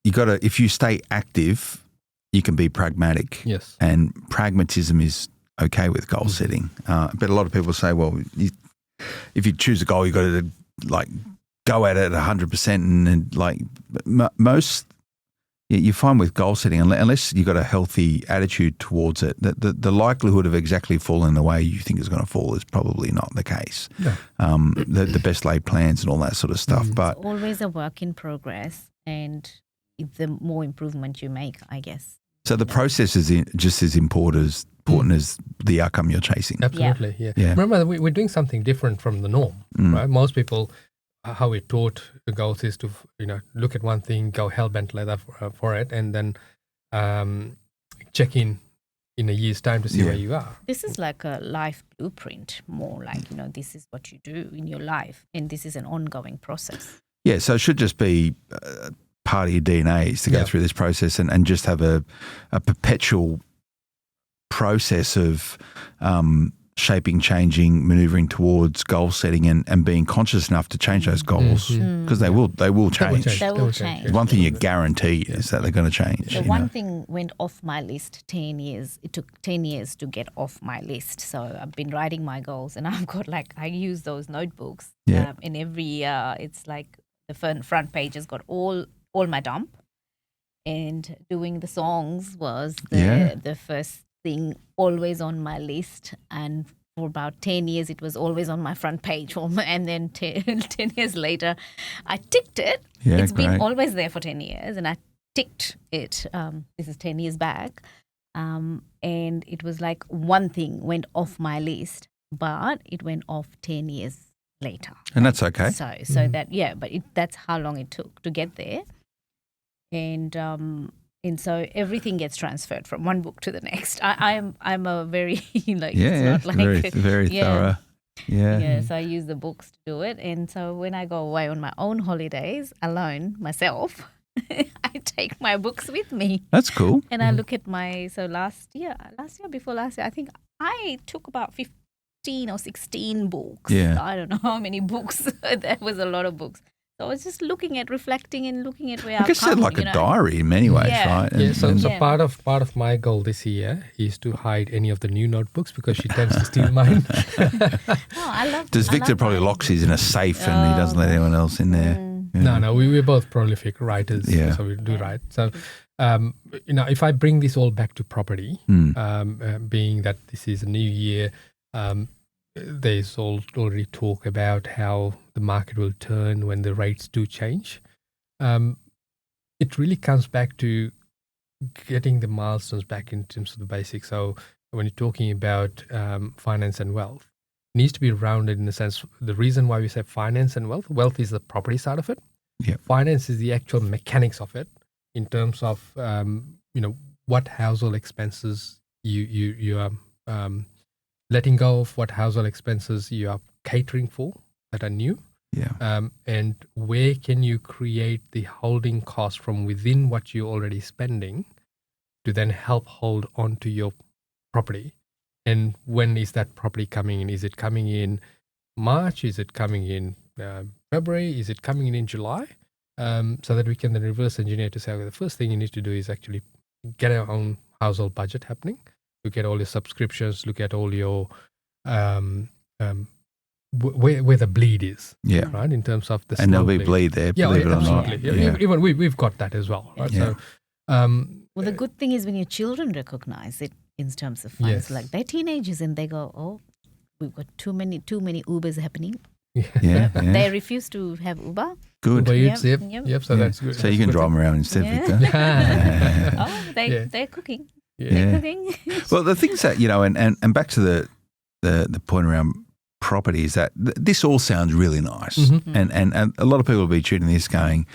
[SPEAKER 2] if you stay active, you can be pragmatic.
[SPEAKER 4] Yes.
[SPEAKER 2] And pragmatism is okay with goal setting. But a lot of people say, well, if you choose a goal, you've got to go at it 100%. And most, you find with goal setting, unless you've got a healthy attitude towards it, that the likelihood of exactly falling the way you think it's going to fall is probably not the case.
[SPEAKER 4] No.
[SPEAKER 2] The best laid plans and all that sort of stuff. But
[SPEAKER 3] It's always a work in progress, and the more improvement you make, I guess.
[SPEAKER 2] so the process is just as important as the outcome you're chasing.
[SPEAKER 4] Absolutely, yeah.
[SPEAKER 2] Yeah.
[SPEAKER 4] Remember, we're doing something different from the norm, right? Most people, how we're taught the goals is to, look at one thing, go hell-bent leather for it, and then check in a year's time to see where you are.
[SPEAKER 3] This is like a life blueprint, more like, this is what you do in your life, and this is an ongoing process.
[SPEAKER 2] Yeah, so it should just be part of your DNA is to go through this process and just have a perpetual process of shaping, changing, manoeuvring towards goal setting and being conscious enough to change those goals because they will change.
[SPEAKER 3] They will change.
[SPEAKER 2] One thing you guarantee is that they're going to change.
[SPEAKER 3] The one thing went off my list 10 years. It took 10 years to get off my list. So I've been writing my goals, and I've got I use those notebooks.
[SPEAKER 2] Yeah.
[SPEAKER 3] In every year, it's like the front page has got all my dump. And doing the songs was the first thing always on my list. And for about 10 years, it was always on my front page. And then 10 years later, I ticked it.
[SPEAKER 2] Yeah,
[SPEAKER 3] It's been
[SPEAKER 2] great.
[SPEAKER 3] always there for 10 years. And I ticked it. This is 10 years back. And it was like one thing went off my list, but it went off 10 years later.
[SPEAKER 2] And that's okay.
[SPEAKER 3] So that's how long it took to get there. And so everything gets transferred from one book to the next. I'm a very it's not like
[SPEAKER 2] very thorough. Yeah.
[SPEAKER 3] Yeah, so I use the books to do it. And so when I go away on my own holidays alone, myself, I take my books with me.
[SPEAKER 2] That's cool.
[SPEAKER 3] And I look at last year, I think I took about 15 or 16 books.
[SPEAKER 2] Yeah.
[SPEAKER 3] I don't know how many books. There was a lot of books. So I was just reflecting and looking at where
[SPEAKER 2] I guess
[SPEAKER 3] I've come.
[SPEAKER 2] it's like a diary in many ways,
[SPEAKER 3] Yeah.
[SPEAKER 2] right?
[SPEAKER 4] Yeah, so
[SPEAKER 3] Yeah.
[SPEAKER 4] part of my goal this year is to hide any of the new notebooks because she tends to steal mine.
[SPEAKER 3] I love.
[SPEAKER 2] Does Victor probably locks his in a safe and he doesn't let anyone else in there? Yeah.
[SPEAKER 4] No, we're both prolific writers,
[SPEAKER 2] Yeah.
[SPEAKER 4] so we do write. So, if I bring this all back to property, being that this is a new year, there's already talk about how the market will turn when the rates do change. It really comes back to getting the milestones back in terms of the basics. So when you're talking about finance and wealth, it needs to be rounded in the sense, the reason why we say finance and wealth is the property side of it.
[SPEAKER 2] Yep.
[SPEAKER 4] Finance is the actual mechanics of it in terms of, what household expenses you are letting go of, what household expenses you are catering for that are new.
[SPEAKER 2] Yeah.
[SPEAKER 4] And where can you create the holding cost from within what you're already spending to then help hold on to your property? And when is that property coming in? Is it coming in March? Is it coming in February? Is it coming in July? So that we can then reverse engineer to say, okay, the first thing you need to do is actually get our own household budget happening. Look at all your subscriptions, look at all your where the bleed is,
[SPEAKER 2] Yeah.
[SPEAKER 4] right, in terms of the
[SPEAKER 2] And there'll be
[SPEAKER 4] bleed.
[SPEAKER 2] bleed there,
[SPEAKER 4] Yeah,
[SPEAKER 2] believe it or not.
[SPEAKER 4] absolutely.
[SPEAKER 2] Yeah.
[SPEAKER 4] Even we've got that as well, right?
[SPEAKER 2] Yeah.
[SPEAKER 4] So,
[SPEAKER 3] Well, the good thing is when your children recognize it in terms of funds,
[SPEAKER 4] Yes.
[SPEAKER 3] like they're teenagers and they go, oh, we've got too many Ubers happening.
[SPEAKER 2] Yeah.
[SPEAKER 3] They refuse to have Uber.
[SPEAKER 2] Good.
[SPEAKER 4] Uber Eats,
[SPEAKER 3] Yep,
[SPEAKER 4] yep,
[SPEAKER 3] yep.
[SPEAKER 4] yep. So
[SPEAKER 2] Yeah.
[SPEAKER 4] that's good.
[SPEAKER 2] So you can drive them around instead,
[SPEAKER 3] Yeah.
[SPEAKER 2] Victor.
[SPEAKER 3] Oh,
[SPEAKER 4] Yeah.
[SPEAKER 3] they're cooking.
[SPEAKER 4] Yeah.
[SPEAKER 3] They're
[SPEAKER 2] Yeah.
[SPEAKER 3] cooking.
[SPEAKER 2] Well, the things that, and back to the point around property is that this all sounds really nice.
[SPEAKER 4] Mhm.
[SPEAKER 2] And a lot of people will be tuning this going,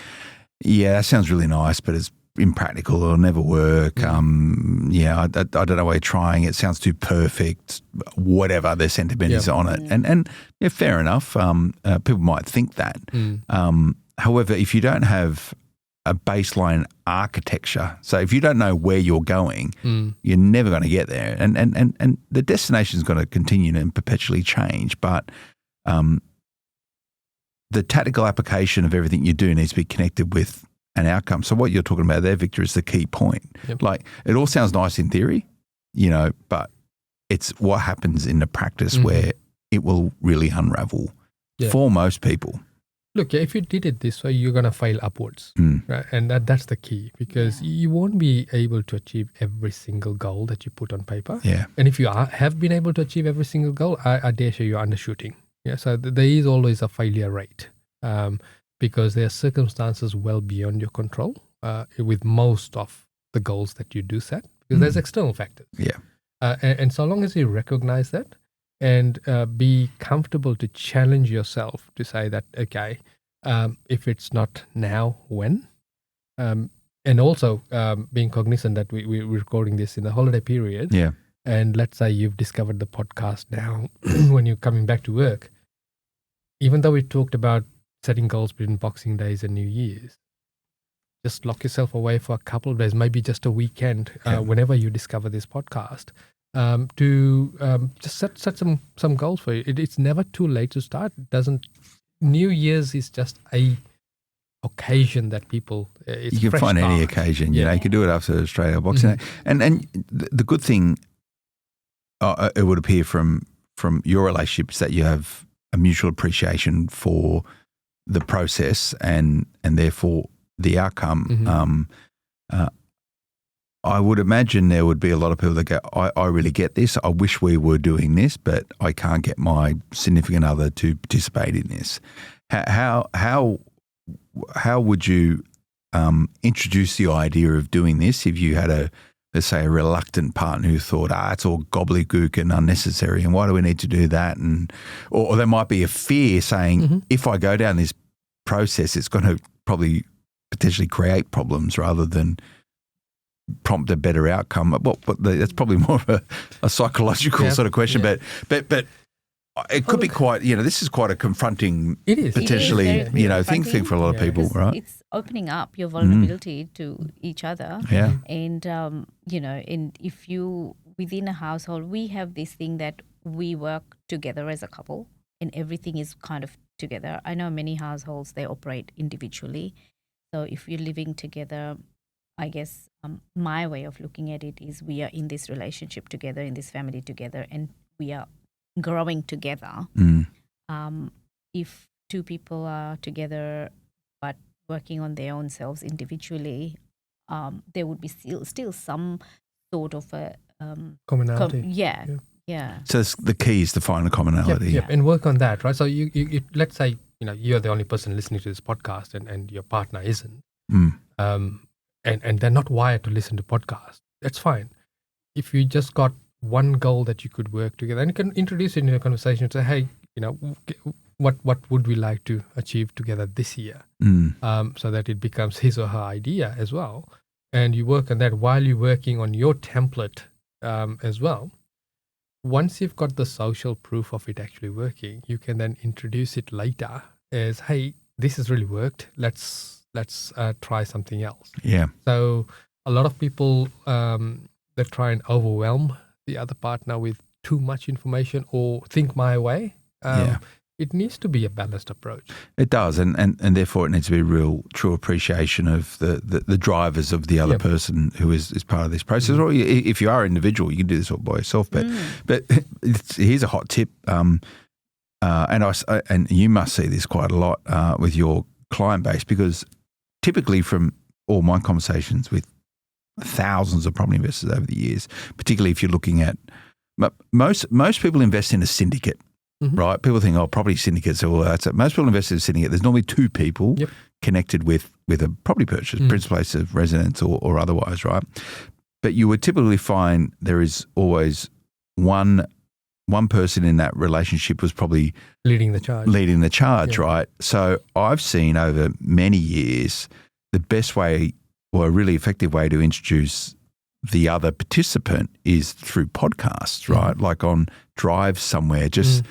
[SPEAKER 2] yeah, that sounds really nice, but it's impractical. It'll never work. I don't know why you're trying. It sounds too perfect. Whatever their sentiment is on it. And yeah, fair enough. People might think that. However, if you don't have a baseline architecture, so if you don't know where you're going, you're never going to get there. And the destination is going to continue and perpetually change. But the tactical application of everything you do needs to be connected with an outcome. So what you're talking about there, Victor, is the key point.
[SPEAKER 4] Yep.
[SPEAKER 2] Like, it all sounds nice in theory, but it's what happens in the practice where it will really unravel for most people.
[SPEAKER 4] Look, if you did it this way, you're going to fail upwards, right? And that's the key, because you won't be able to achieve every single goal that you put on paper.
[SPEAKER 2] Yeah.
[SPEAKER 4] And if you have been able to achieve every single goal, I dare say you're undershooting. Yeah. So there is always a failure rate, because there are circumstances well beyond your control with most of the goals that you do set, because there's external factors.
[SPEAKER 2] Yeah.
[SPEAKER 4] And so long as you recognize that, and be comfortable to challenge yourself to say that, okay, if it's not now, when? And also being cognizant that we're recording this in the holiday period.
[SPEAKER 2] Yeah.
[SPEAKER 4] And let's say you've discovered the podcast now when you're coming back to work. Even though we talked about setting goals between Boxing Days and New Year's, just lock yourself away for a couple of days, maybe just a weekend, whenever you discover this podcast. To just set some goals for you. It's never too late to start. New Year's is just a occasion that people. It's
[SPEAKER 2] You can find any occasion. You can do it after Australia Boxing Day. And the good thing, it would appear from your relationships, that you have a mutual appreciation for the process and therefore the outcome. I would imagine there would be a lot of people that go, I really get this. I wish we were doing this, but I can't get my significant other to participate in this. How would you introduce the idea of doing this if you had let's say a reluctant partner who thought, it's all gobbledygook and unnecessary, and why do we need to do that? Or there might be a fear saying, if I go down this process, it's going to probably potentially create problems rather than prompt a better outcome. But that's probably more of a psychological sort of question. But it could be quite, this is quite a confronting,
[SPEAKER 4] it is
[SPEAKER 2] potentially,
[SPEAKER 3] It is very
[SPEAKER 2] thing for a lot of people,
[SPEAKER 3] because
[SPEAKER 2] right?
[SPEAKER 3] it's opening up your vulnerability to each other.
[SPEAKER 2] Yeah.
[SPEAKER 3] And, and if you, within a household, we have this thing that we work together as a couple and everything is kind of together. I know many households, they operate individually. So if you're living together, I guess my way of looking at it is we are in this relationship together, in this family together, and we are growing together. If two people are together but working on their own selves individually, there would be still some sort of a
[SPEAKER 4] commonality.
[SPEAKER 3] Yeah.
[SPEAKER 2] So the key is to find a commonality.
[SPEAKER 4] Yep, and work on that, right? So you let's say you're the only person listening to this podcast, and your partner isn't, and they're not wired to listen to podcasts. That's fine. If you just got one goal that you could work together, and you can introduce it in a conversation and say, hey, what would we like to achieve together this year? So that it becomes his or her idea as well. And you work on that while you're working on your template as well. Once you've got the social proof of it actually working, you can then introduce it later as, hey, this has really worked. Let's try something else.
[SPEAKER 2] Yeah.
[SPEAKER 4] So a lot of people, they try and overwhelm the other partner with too much information or think my way. It needs to be a balanced approach.
[SPEAKER 2] It does, and therefore it needs to be a real, true appreciation of the drivers of the other person who is part of this process. Or if you are an individual, you can do this all by yourself. But here's a hot tip, and you must see this quite a lot with your client base, because typically from all my conversations with thousands of property investors over the years, particularly if you're looking at most people invest in a syndicate. Right? People think, property syndicates. That's it. Most people invest in a syndicate. There's normally two people connected with a property purchase, principal place of residence or otherwise, right? But you would typically find there is always one person in that relationship was probably
[SPEAKER 4] leading the charge,
[SPEAKER 2] right? So I've seen over many years the best way, or a really effective way to introduce the other participant is through podcasts, right? Like on drives somewhere, just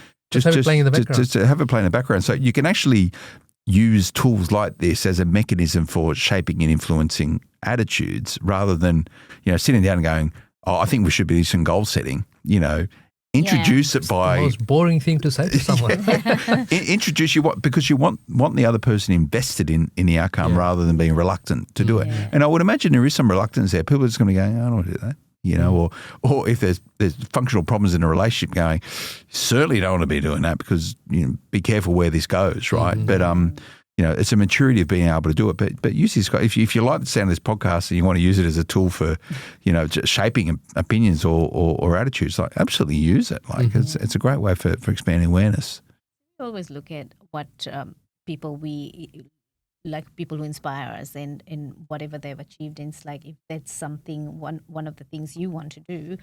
[SPEAKER 4] have it playing in the background.
[SPEAKER 2] Just have it play in the background. So you can actually use tools like this as a mechanism for shaping and influencing attitudes, rather than sitting down and going, I think we should be doing goal setting. Introduce it by
[SPEAKER 4] the most boring thing to say to someone.
[SPEAKER 2] Introduce because you want the other person invested in the outcome rather than being reluctant to do it. And I would imagine there is some reluctance there. People are just going to go, I don't want to do that. Or if there's functional problems in a relationship, going, certainly don't want to be doing that, because be careful where this goes, right? But it's a maturity of being able to do it. But use this. If you like the sound of this podcast and you want to use it as a tool for shaping opinions or attitudes, like absolutely use it. Like it's a great way for expanding awareness.
[SPEAKER 3] We always look at what people people who inspire us and whatever they've achieved. And it's like, if that's something, one of the things you want to do, you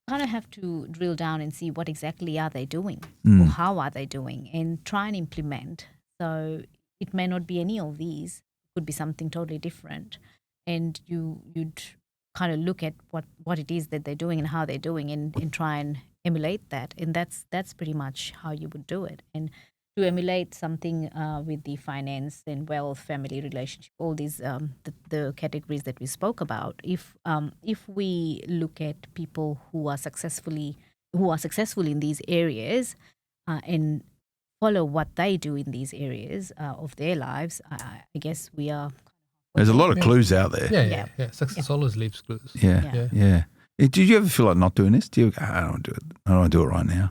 [SPEAKER 3] kind of have to drill down and see what exactly are they doing or how are they doing, and try and implement. So it may not be any of these, it could be something totally different. And you'd kind of look at what it is that they're doing and how they're doing, and try and emulate that. And that's pretty much how you would do it. And to emulate something with the finance and wealth, family relationship, all these the categories that we spoke about. If we look at people who are successful in these areas and follow what they do in these areas of their lives, I guess we are.
[SPEAKER 2] There's a lot of clues out there.
[SPEAKER 4] Yeah. Success always leaves clues.
[SPEAKER 2] Yeah. Did you ever feel like not doing this? Do you go, I don't want to do it. I don't want to do it right now.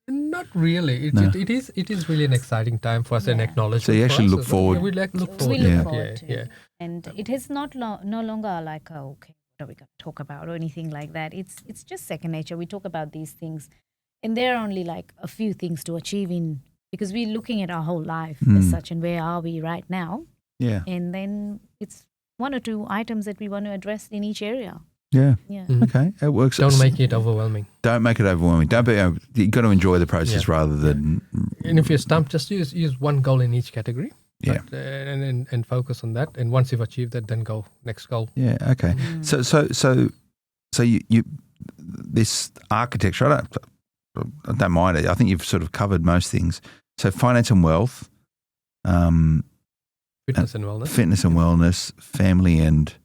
[SPEAKER 4] Not really. It is really an exciting time for us and acknowledgement.
[SPEAKER 2] So you actually look forward.
[SPEAKER 4] We look forward.
[SPEAKER 3] We look forward to it. And it is no longer like, okay, what are we going to talk about or anything like that. It's just second nature. We talk about these things, and there are only like a few things to achieve because we're looking at our whole life as such, and where are we right now?
[SPEAKER 2] Yeah.
[SPEAKER 3] And then it's one or two items that we want to address in each area.
[SPEAKER 2] Yeah. Okay, it works.
[SPEAKER 4] Don't make it overwhelming.
[SPEAKER 2] Don't make it overwhelming. You've got to enjoy the process rather than.
[SPEAKER 4] And if you're stumped, just use one goal in each category.
[SPEAKER 2] Yeah.
[SPEAKER 4] And focus on that. And once you've achieved that, then go next goal.
[SPEAKER 2] Yeah. Okay. So you this architecture. I don't mind it. I think you've sort of covered most things. So finance and wealth,
[SPEAKER 4] fitness and wellness,
[SPEAKER 2] family and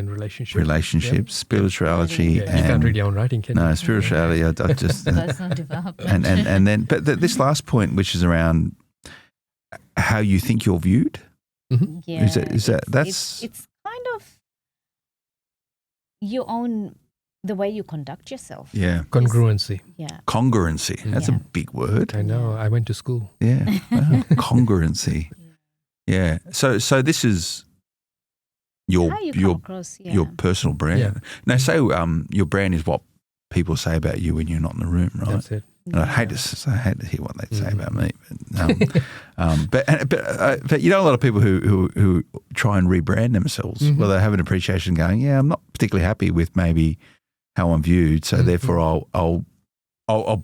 [SPEAKER 4] relationships,
[SPEAKER 2] spirituality.
[SPEAKER 4] And you can't read your own writing, can you?
[SPEAKER 2] No, spirituality. I just
[SPEAKER 3] Personal development.
[SPEAKER 2] and then, but this last point, which is around how you think you're viewed.
[SPEAKER 4] Mm-hmm.
[SPEAKER 3] Yeah, it's kind of your own, the way you conduct yourself.
[SPEAKER 2] Yeah,
[SPEAKER 4] congruency.
[SPEAKER 2] Congruency. That's a big word.
[SPEAKER 4] I know. I went to school.
[SPEAKER 2] Yeah, wow. Congruency. Yeah. So this is. your
[SPEAKER 3] How you come across,
[SPEAKER 2] your personal brand.
[SPEAKER 4] Yeah.
[SPEAKER 2] Now, say your brand is what people say about you when you're not in the room, right?
[SPEAKER 4] That's it.
[SPEAKER 2] And I hate to hear what they say about me, but you know, a lot of people who try and rebrand themselves, well, they have an appreciation going, yeah, I'm not particularly happy with maybe how I'm viewed, so therefore I'll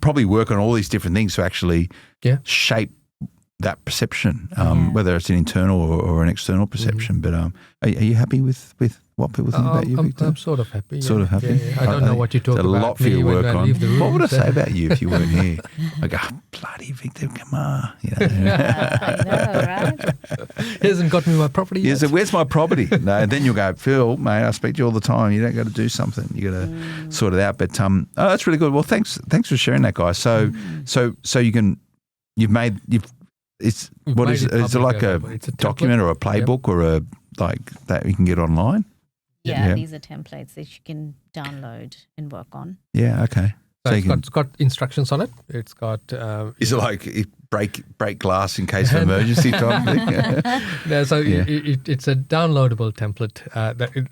[SPEAKER 2] probably work on all these different things to actually shape that perception, whether it's an internal or an external perception. But are you happy with what people think about you, Victor?
[SPEAKER 4] I'm sort of happy.
[SPEAKER 2] Sort of happy?
[SPEAKER 4] Yeah. I don't know what you talk about.
[SPEAKER 2] There's a lot for you to work on. What would I say about you if you weren't here? I go, bloody Victor Kumar. You know?
[SPEAKER 3] I know, right?
[SPEAKER 4] He hasn't got me my property yet.
[SPEAKER 2] Yeah, so where's my property? No, and then you'll go, Phil, mate, I speak to you all the time. You don't got to do something. You got to sort it out. But that's really good. Well, thanks for sharing that, guys. So is it like a document or a playbook or a like that you can get online?
[SPEAKER 3] Yeah, these are templates that you can download and work on.
[SPEAKER 2] Yeah, okay.
[SPEAKER 4] So it's got instructions on it. It's got.
[SPEAKER 2] Is it like break glass in case of emergency type thing?
[SPEAKER 4] It's a downloadable template.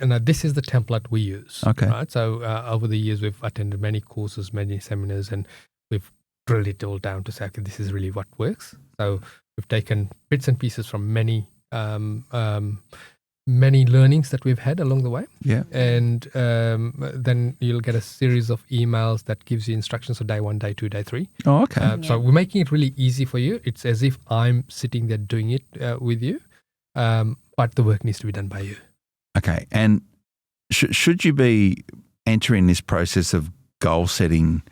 [SPEAKER 4] And this is the template we use.
[SPEAKER 2] Okay.
[SPEAKER 4] Right. So over the years, we've attended many courses, many seminars, and we've drilled it all down to say, okay, this is really what works. So we've taken bits and pieces from many learnings that we've had along the way.
[SPEAKER 2] Yeah.
[SPEAKER 4] And then you'll get a series of emails that gives you instructions for day 1, day 2, day 3.
[SPEAKER 2] Oh, okay.
[SPEAKER 4] So we're making it really easy for you. It's as if I'm sitting there doing it with you, but the work needs to be done by you.
[SPEAKER 2] Okay. And should you be entering this process of goal setting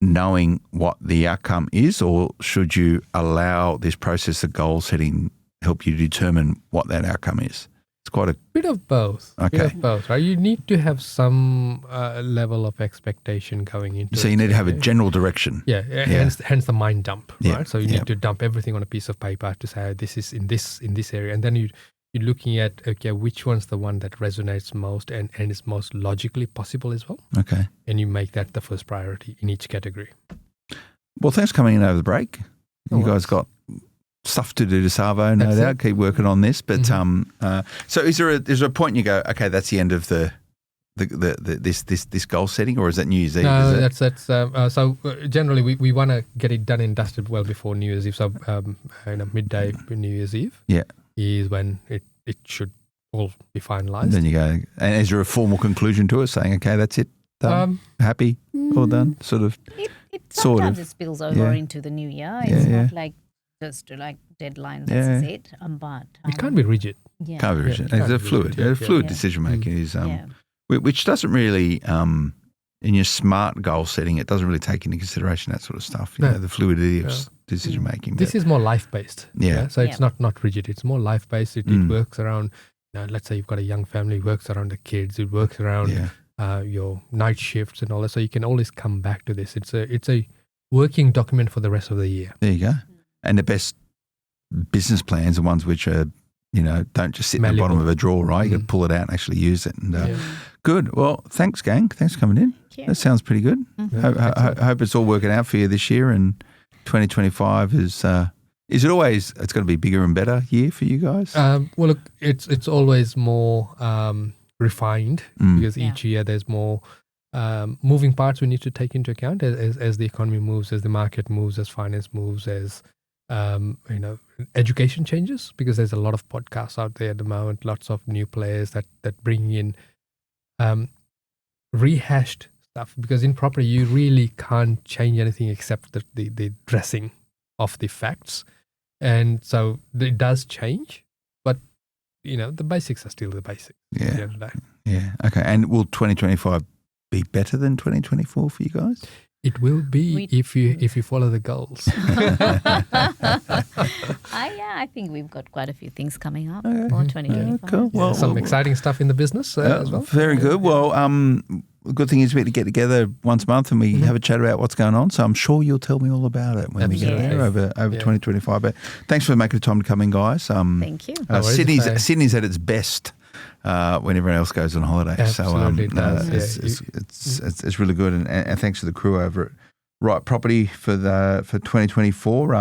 [SPEAKER 2] knowing what the outcome is, or should you allow this process of goal setting help you determine what that outcome is? It's quite a
[SPEAKER 4] bit of both.
[SPEAKER 2] Okay.
[SPEAKER 4] Bit of both, right? You need to have some level of expectation going into it.
[SPEAKER 2] So you need to have a general direction.
[SPEAKER 4] Yeah. Hence the mind dump, right?
[SPEAKER 2] Yeah.
[SPEAKER 4] So you need to dump everything on a piece of paper to say, this is in this area. And then you're looking at, okay, which one's the one that resonates most and is most logically possible as well.
[SPEAKER 2] Okay.
[SPEAKER 4] And you make that the first priority in each category.
[SPEAKER 2] Well, thanks for coming in over the break. You guys got stuff to do to Savo, no doubt. Keep working on this. But so is there a point you go, okay, that's the end of this goal setting, or is that New Year's Eve?
[SPEAKER 4] No, that's so generally we want to get it done and dusted well before New Year's Eve. So midday New Year's Eve is when it should all be finalised.
[SPEAKER 2] Then you go, and is there a formal conclusion to it, saying, okay, that's it, done, happy, all done, sort of?
[SPEAKER 3] Sometimes it spills over into the new year. It's not like just like deadline, that's it. But
[SPEAKER 4] it can't be rigid.
[SPEAKER 3] Yeah.
[SPEAKER 2] Can't be rigid. It's a fluid decision making is which doesn't really in your SMART goal setting, it doesn't really take into consideration that sort of stuff. You know, the fluidity of decision making.
[SPEAKER 4] This is more life based.
[SPEAKER 2] Yeah.
[SPEAKER 4] So it's not rigid. It's more life based. It works around. Let's say you've got a young family. It works around the kids. It works around your night shifts and all that. So you can always come back to this. It's a working document for the rest of the year.
[SPEAKER 2] There you go. And the best business plans are ones which are, don't just sit in the bottom of a drawer, right? You got to pull it out and actually use it. And good. Well, thanks, gang. Thanks for coming in. That sounds pretty good. Hope it's all working out for you this year. And 2025 is it always? It's going to be bigger and better year for you guys.
[SPEAKER 4] Well, look, it's always more refined because each year there's more moving parts we need to take into account as the economy moves, as the market moves, as finance moves, as education changes, because there's a lot of podcasts out there at the moment, lots of new players that bring in rehashed stuff, because in property you really can't change anything except the dressing of the facts, and so it does change, but the basics are still the basics.
[SPEAKER 2] Yeah. Okay. And will 2025 be better than 2024 for you guys?
[SPEAKER 4] It will be if you follow the goals.
[SPEAKER 3] I think we've got quite a few things coming up for 2025.
[SPEAKER 2] Cool. Well,
[SPEAKER 4] some exciting stuff in the business as well.
[SPEAKER 2] Very good. Well, the good thing is we get together once a month and we have a chat about what's going on. So I'm sure you'll tell me all about it when we get there over 2025. But thanks for making the time to come in, guys.
[SPEAKER 3] Thank you.
[SPEAKER 2] Sydney's at its best when everyone else goes on holiday.
[SPEAKER 4] Absolutely
[SPEAKER 2] it's really good. And thanks to the crew over at Right Property for 2024.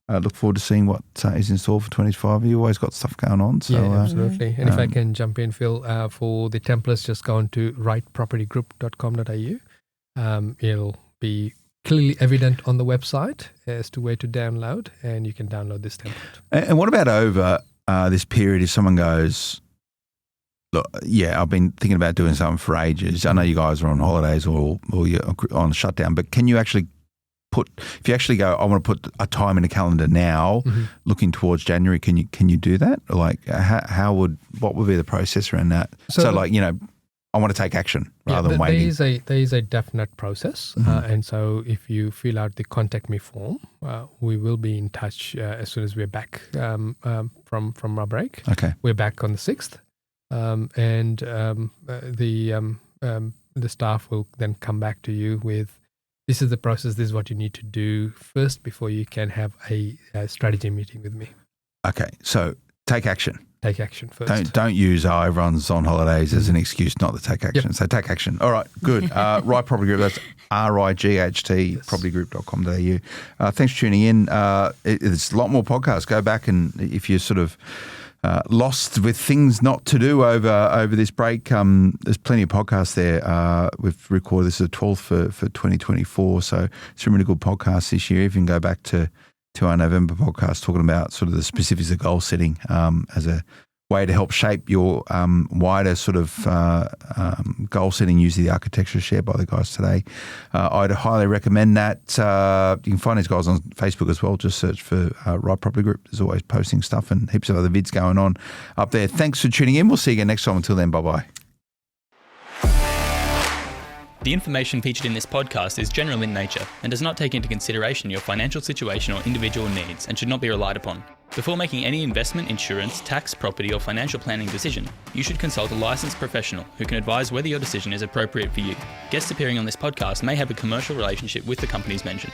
[SPEAKER 2] look forward to seeing what is in store for 2025. You always got stuff going on. So,
[SPEAKER 4] yeah, absolutely. And if I can jump in, Phil, for the templates, just go on to rightpropertygroup.com.au. It'll be clearly evident on the website as to where to download, and you can download this template.
[SPEAKER 2] And what about over this period if someone goes, look, yeah, I've been thinking about doing something for ages. I know you guys are on holidays or you're on shutdown, but can you actually if you actually go, I want to put a time in the calendar now, looking towards January, can you do that? Like what would be the process around that? So like, I want to take action rather than waiting.
[SPEAKER 4] There is a definite process. And so if you fill out the contact me form, we will be in touch as soon as we're back from our break.
[SPEAKER 2] Okay.
[SPEAKER 4] We're back on the 6th. And the staff will then come back to you with, this is the process, this is what you need to do first before you can have a strategy meeting with me.
[SPEAKER 2] Okay, so take action.
[SPEAKER 4] Take action first.
[SPEAKER 2] Don't use everyone's on holidays as an excuse not to take action.
[SPEAKER 4] Yep.
[SPEAKER 2] So take action. All right, good. Right Property Group, that's RIGHT, propertygroup.com.au. Thanks for tuning in. There's a lot more podcasts. Go back and if you're sort of lost with things not to do over this break, there's plenty of podcasts there. We've recorded this is the 12th for 2024, so some really good podcasts this year. You can go back to our November podcast talking about sort of the specifics of goal setting as a way to help shape your wider sort of goal setting using the architecture shared by the guys today. I'd highly recommend that. You can find these guys on Facebook as well. Just search for Right Property Group. There's always posting stuff and heaps of other vids going on up there. Thanks for tuning in. We'll see you again next time. Until then, bye-bye.
[SPEAKER 5] The information featured in this podcast is general in nature and does not take into consideration your financial situation or individual needs and should not be relied upon. Before making any investment, insurance, tax, property or financial planning decision, you should consult a licensed professional who can advise whether your decision is appropriate for you. Guests appearing on this podcast may have a commercial relationship with the companies mentioned.